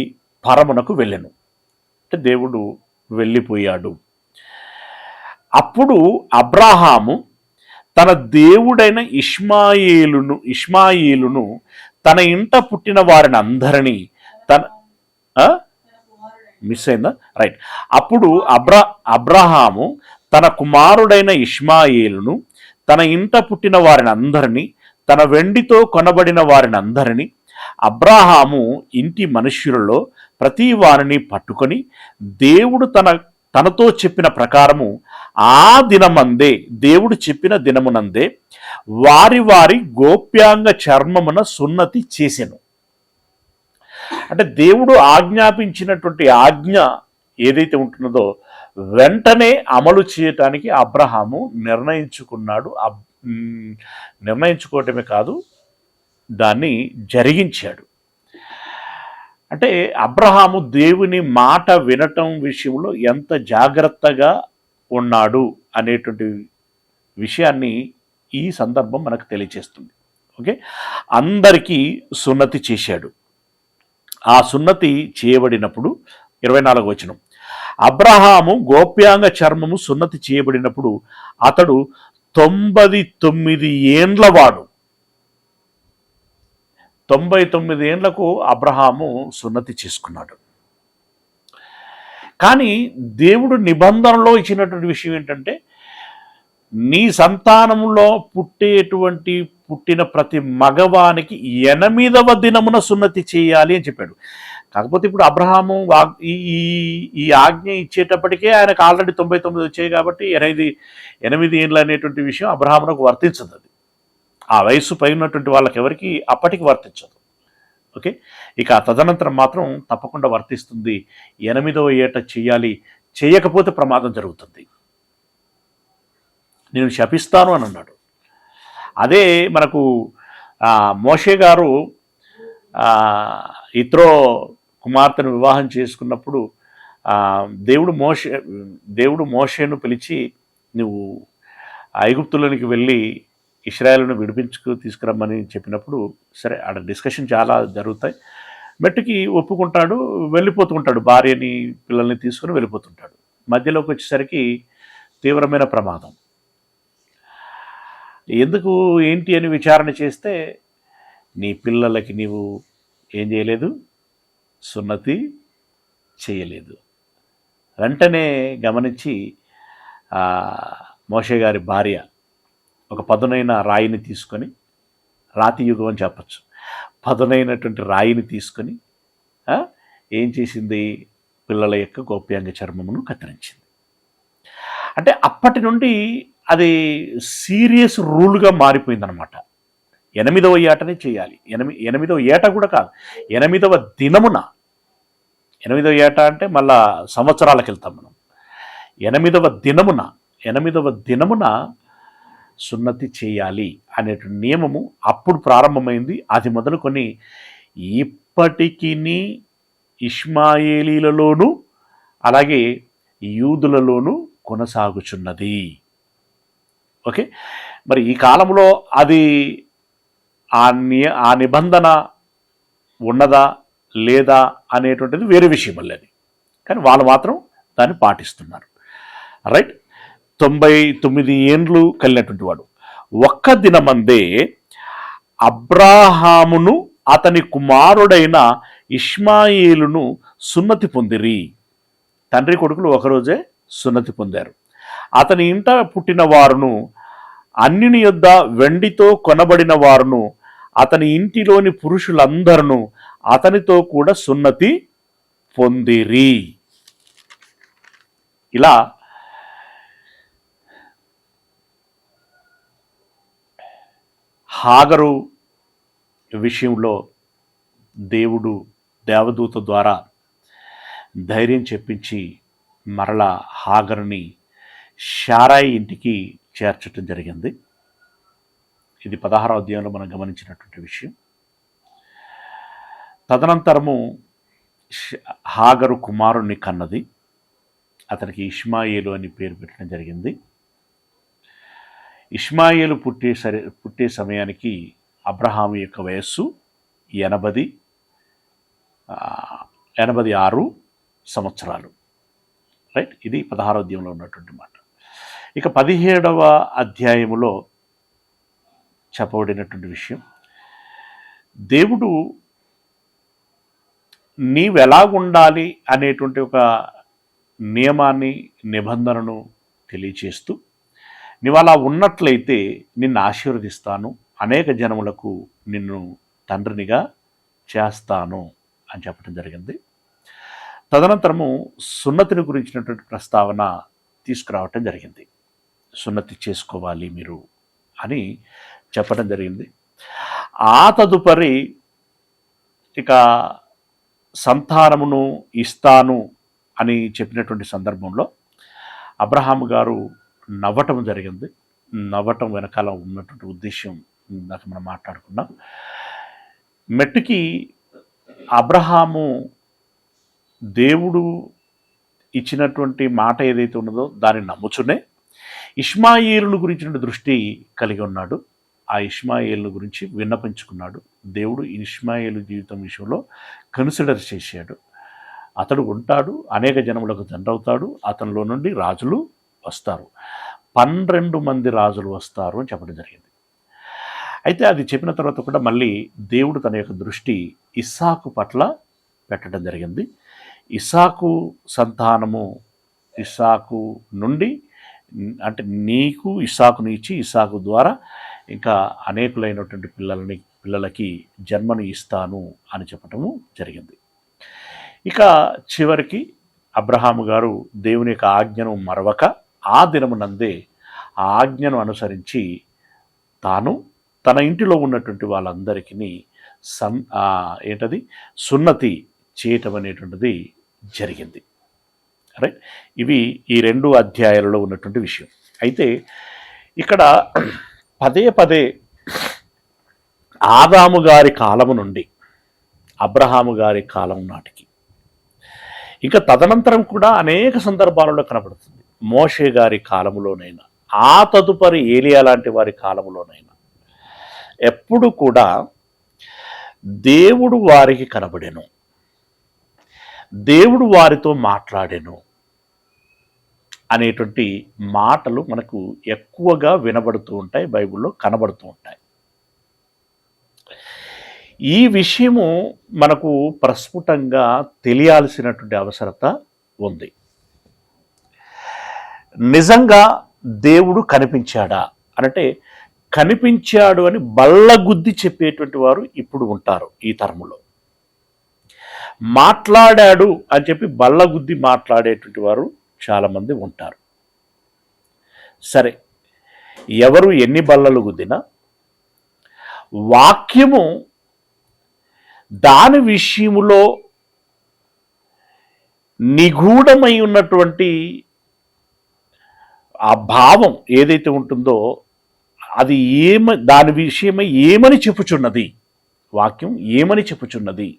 పరమునకు వెళ్ళెను. అంటే దేవుడు వెళ్ళిపోయాడు. అప్పుడు అబ్రహాము తన దేవుడైన ఇష్మాయేలును తన ఇంట పుట్టిన వారిని అందరినీ మిస్ అయిందా? రైట్. అప్పుడు అబ్రహాము తన కుమారుడైన ఇష్మాయేలును తన ఇంట పుట్టిన వారిని అందరినీ తన వెండితో కొనబడిన వారిని అందరినీ అబ్రహాము ఇంటి మనుష్యులలో ప్రతి వారిని పట్టుకొని దేవుడు తనతో చెప్పిన ప్రకారము ఆ దినమందే దేవుడు చెప్పిన దినమునందే వారి వారి గోప్యాంగ చర్మమున సున్నతి చేసెను. అంటే దేవుడు ఆజ్ఞాపించినటువంటి ఆజ్ఞ ఏదైతే ఉంటున్నదో వెంటనే అమలు చేయటానికి అబ్రహాము నిర్ణయించుకున్నాడు. నిర్ణయించుకోవటమే కాదు, దాన్ని జరిగించాడు. అంటే అబ్రహాము దేవుని మాట వినటం విషయంలో ఎంత జాగ్రత్తగా ఉన్నాడు అనేటువంటి విషయాన్ని ఈ సందర్భం మనకు తెలియజేస్తుంది. ఓకే, అందరికీ సున్నతి చేశాడు. ఆ సున్నతి చేయబడినప్పుడు 24వ వచనం, అబ్రహాము గోప్యాంగ చర్మము సున్నతి చేయబడినప్పుడు అతడు 99 ఏండ్ల వాడు. 99 ఏండ్లకు అబ్రహాము సున్నతి చేసుకున్నాడు. కానీ దేవుడు నిబంధనలో ఇచ్చినటువంటి విషయం ఏంటంటే, నీ సంతానంలో పుట్టిన ప్రతి మగవానికి 8వ దినమున సున్నతి చేయాలి అని చెప్పాడు. కాకపోతే ఇప్పుడు అబ్రహాము ఈ ఆజ్ఞ ఇచ్చేటప్పటికే ఆయనకు ఆల్రెడీ 99 వచ్చాయి కాబట్టి 8 ఏండ్లు అనేటువంటి విషయం అబ్రహామునకు వర్తించదు. అది ఆ వయసు పైనటువంటి వాళ్ళకి ఎవరికి అప్పటికి వర్తించదు. ఓకే, ఇక తదనంతరం మాత్రం తప్పకుండా వర్తిస్తుంది. 8వ ఏట చేయాలి, చేయకపోతే ప్రమాదం జరుగుతుంది, నేను శపిస్తాను అని అన్నాడు. అదే మనకు మోషే గారు ఇత్రో కుమార్తెను వివాహం చేసుకున్నప్పుడు దేవుడు మోషేను పిలిచి, నువ్వు ఐగుప్తులోనికి వెళ్ళి ఇశ్రాయేలును తీసుకురమ్మని చెప్పినప్పుడు, సరే ఆడ డిస్కషన్ చాలా జరుగుతాయి, మెట్టుకి ఒప్పుకుంటాడు, వెళ్ళిపోతుంటాడు, భార్యని పిల్లల్ని తీసుకుని వెళ్ళిపోతుంటాడు. మధ్యలోకి వచ్చేసరికి తీవ్రమైన ప్రమాదం. ఎందుకు ఏంటి అని విచారణ చేస్తే, నీ పిల్లలకి నీవు ఏం చేయలేదు, సున్నతి చేయలేదు. వెంటనే గమనించి మోషే గారి భార్య ఒక పదునైన రాయిని తీసుకొని, రాతి యుగం అని చెప్పచ్చు, పదునైనటువంటి రాయిని తీసుకొని ఏం చేసింది, పిల్లల యొక్క గోప్యాంగ చర్మమును కత్తిరించింది. అంటే అప్పటి నుండి అది సీరియస్ రూల్గా మారిపోయిందనమాట. 8వ ఏటనే చేయాలి. 8వ ఏట కూడా కాదు, 8వ దినమున. 8వ ఏట అంటే మళ్ళా సంవత్సరాలకు వెళ్తాం మనం. 8వ దినమున సున్నతి చేయాలి అనేటువంటి నియమము అప్పుడు ప్రారంభమైంది. అది మొదలుకొని ఇప్పటికీ ఇష్మాయేలీలలోనూ అలాగే యూదులలోనూ కొనసాగుచున్నది. ఓకే, మరి ఈ కాలంలో అది ఆ నిబంధన ఉన్నదా లేదా అనేటువంటిది వేరే విషయం మళ్ళీ. అది కానీ వాళ్ళు మాత్రం దాన్ని పాటిస్తున్నారు. రైట్, 99 ఏండ్లు కలిగినటువంటి వాడు. ఒక్క దినమందే అబ్రాహామును అతని కుమారుడైన ఇష్మాయేలును సున్నతి పొందిరి. తండ్రి కొడుకులు ఒకరోజే సున్నతి పొందారు. అతని ఇంట పుట్టిన వారును, అన్యుని యొద్ద వెండితో కొనబడిన వారును, అతని ఇంటిలోని పురుషులందరూ అతనితో కూడా సున్నతి పొందిరి. ఇలా హాగరు విషయంలో దేవుడు దేవదూత ద్వారా ధైర్యం చెప్పించి మరలా హాగరుని శారాయి ఇంటికి చేర్చడం జరిగింది. ఇది 16వ అధ్యాయంలో మనం గమనించినటువంటి విషయం. తదనంతరము హాగరు కుమారుణ్ణి కన్నది. అతనికి ఇష్మాయేలు అని పేరు పెట్టడం జరిగింది. ఇష్మాయేలు పుట్టే సమయానికి అబ్రహాము యొక్క వయస్సు 86 సంవత్సరాలు. రైట్, ఇది 16వ అధ్యాయంలో ఉన్నటువంటి మాట. ఇక 17వ అధ్యాయములో చెప్పబడినటువంటి విషయం, దేవుడు నీవెలాగుండాలి అనేటువంటి ఒక నియమాన్ని, నిబంధనను తెలియచేస్తూ, నీవు అలా ఉన్నట్లయితే నిన్ను ఆశీర్వదిస్తాను, అనేక జనములకు నిన్ను తండ్రినిగా చేస్తాను అని చెప్పడం జరిగింది. తదనంతరము సున్నతిని గురించినటువంటి ప్రస్తావన తీసుకురావటం జరిగింది. సున్నతి చేసుకోవాలి మీరు అని చెప్పడం జరిగింది. ఆ తదుపరి ఇక సంతానమును ఇస్తాను అని చెప్పినటువంటి సందర్భంలో అబ్రహాము గారు నవ్వటం జరిగింది. నవ్వటం వెనకాల ఉన్నటువంటి ఉద్దేశం ఇందాక మనం మాట్లాడుకున్నాం. మెట్టుకి అబ్రహాము దేవుడు ఇచ్చినటువంటి మాట ఏదైతే ఉన్నదో దాన్ని నమ్ముచునే ఇష్మాయేలును గురించిన దృష్టి కలిగి ఉన్నాడు. ఆ ఇష్మాయేలు గురించి విన్నపించుకున్నాడు. దేవుడు ఇష్మాయేలు జీవితం విషయంలో కన్సిడర్ చేశాడు. అతడు ఉంటాడు, అనేక జనములకు తండ్రి అవుతాడు, అతనిలో నుండి రాజులు వస్తారు, 12 మంది రాజులు వస్తారు అని చెప్పడం జరిగింది. అయితే అది చెప్పిన తర్వాత కూడా మళ్ళీ దేవుడు తన యొక్క దృష్టి ఇస్సాకు పట్ల పెట్టడం జరిగింది. ఇస్సాకు సంతానము, ఇస్సాకు నుండి అంటే నీకు ఇస్సాకును ఇచ్చి ఇస్సాకు ద్వారా ఇంకా అనేకులైనటువంటి పిల్లలకి జన్మను ఇస్తాను అని చెప్పటము జరిగింది. ఇక చివరికి అబ్రహాము గారు దేవుని యొక్క ఆజ్ఞను మరవక ఆ దినమునందే ఆ ఆజ్ఞను అనుసరించి తాను తన ఇంటిలో ఉన్నటువంటి వాళ్ళందరికీ సున్నతి చేయటం అనేటువంటిది జరిగింది. రైట్, ఇవి ఈ 2 అధ్యాయాలలో ఉన్నటువంటి విషయం. అయితే ఇక్కడ పదే పదే ఆదాము గారి కాలము నుండి అబ్రహాము గారి కాలం నాటికి, ఇంకా తదనంతరం కూడా అనేక సందర్భాలలో కనబడుతుంది. మోషే గారి కాలములోనైనా, ఆ తదుపరి ఏలియా లాంటి వారి కాలములోనైనా ఎప్పుడు కూడా దేవుడు వారికి కనబడెను, దేవుడు వారితో మాట్లాడెను అనేటువంటి మాటలు మనకు ఎక్కువగా వినబడుతూ ఉంటాయి, బైబిల్లో కనబడుతూ ఉంటాయి. ఈ విషయము మనకు ప్రస్ఫుటంగా తెలియాల్సినటువంటి అవసరత ఉంది. నిజంగా దేవుడు కనిపించాడా అంటే, కనిపించాడు అని బల్లగుద్ది చెప్పేటువంటి వారు ఇప్పుడు ఉంటారు ఈ తరములో. మాట్లాడాడు అని చెప్పి బల్లగుద్ది మాట్లాడేటువంటి వారు చాలామంది ఉంటారు. సరే, ఎవరు ఎన్ని బల్లలు గుద్దినా వాక్యము దాని విషయములో నిగూఢమై ఉన్నటువంటి ఆ భావం ఏదైతే ఉంటుందో అది దాని విషయమై ఏమని చెప్పుచున్నది, వాక్యం ఏమని చెప్పుచున్నది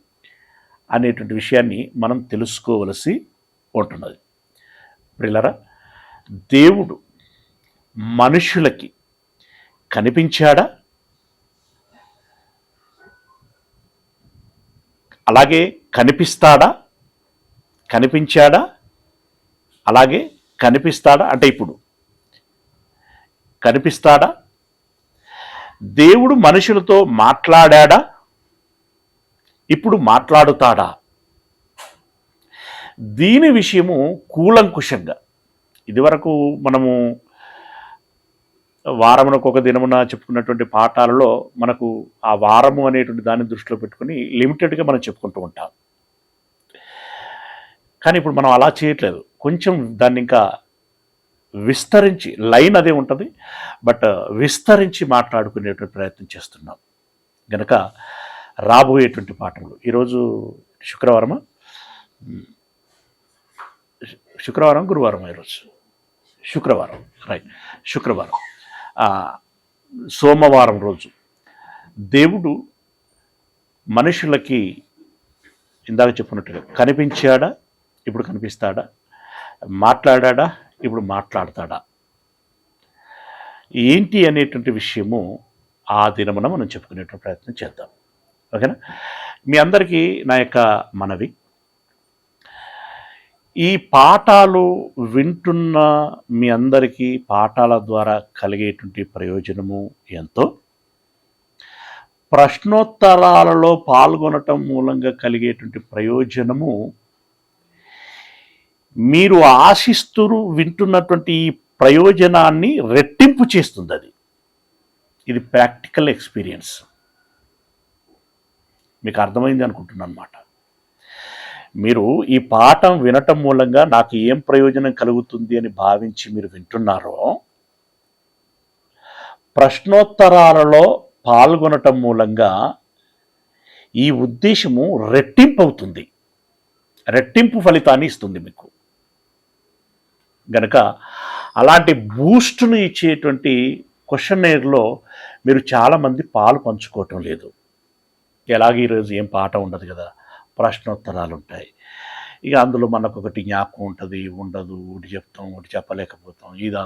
అనేటువంటి విషయాన్ని మనం తెలుసుకోవలసి ఉంటున్నది. ప్రియులారా, దేవుడు మనుషులకి కనిపించాడా, అలాగే కనిపిస్తాడా, కనిపించాడా, అలాగే కనిపిస్తాడా అంటే ఇప్పుడు కనిపిస్తాడా, దేవుడు మనుషులతో మాట్లాడా, ఇప్పుడు మాట్లాడుతాడా, దీని విషయము కూలంకుషంగా ఇదివరకు మనము వారమునకు ఒక దినమున చెప్పుకున్నటువంటి పాఠాలలో మనకు ఆ వారము అనేటువంటి దాన్ని దృష్టిలో పెట్టుకుని లిమిటెడ్గా మనం చెప్పుకుంటూ ఉంటాం. కానీ ఇప్పుడు మనం అలా చేయట్లేదు, కొంచెం దాన్ని ఇంకా విస్తరించి, లైన్ అదే ఉంటుంది బట్ విస్తరించి మాట్లాడుకునేటువంటి ప్రయత్నం చేస్తున్నాం. గనక రాబోయేటువంటి పాఠంలో ఈరోజు శుక్రవారం గురువారం, ఈరోజు శుక్రవారం, రైట్, శుక్రవారం, సోమవారం రోజు దేవుడు మనుషులకి ఇందాక చెప్పినట్టుగా కనిపించాడా, ఇప్పుడు కనిపిస్తాడా, మాట్లాడా, ఇప్పుడు మాట్లాడతాడా, ఏంటి అనేటువంటి విషయము ఆ దినమున మనం చెప్పుకునేటువంటి ప్రయత్నం చేద్దాం. ఓకేనా? మీ అందరికీ నా యొక్క మనవి, ఈ పాఠాలు వింటున్న మీ అందరికీ పాఠాల ద్వారా కలిగేటువంటి ప్రయోజనము ఎంతో, ప్రశ్నోత్తరాలలో పాల్గొనటం మూలంగా కలిగేటువంటి ప్రయోజనము మీరు ఆశిస్తూ వింటున్నటువంటి ఈ ప్రయోజనాన్ని రెట్టింపు చేస్తుంది. ఇది ప్రాక్టికల్ ఎక్స్పీరియన్స్. మీకు అర్థమైంది అనుకుంటున్నాను అన్నమాట. మీరు ఈ పాఠం వినటం మూలంగా నాకు ఏం ప్రయోజనం కలుగుతుంది అని భావించి మీరు వింటున్నారో, ప్రశ్నోత్తరాలలో పాల్గొనటం మూలంగా ఈ ఉద్దేశము రెట్టింపు అవుతుంది, రెట్టింపు ఫలితాన్ని ఇస్తుంది మీకు. గనక అలాంటి బూస్ట్ను ఇచ్చేటువంటి క్వశ్చనేర్లో మీరు చాలామంది పాలు పంచుకోవటం లేదు. ఎలాగ ఈరోజు ఏం పాఠం ఉండదు కదా, ప్రశ్నోత్తరాలు ఉంటాయి. ఇక అందులో మనకు ఒకటి జ్ఞాపకం ఉంటుంది, ఉండదు, ఒకటి చెప్తాం, ఒకటి చెప్పలేకపోతాం, ఇది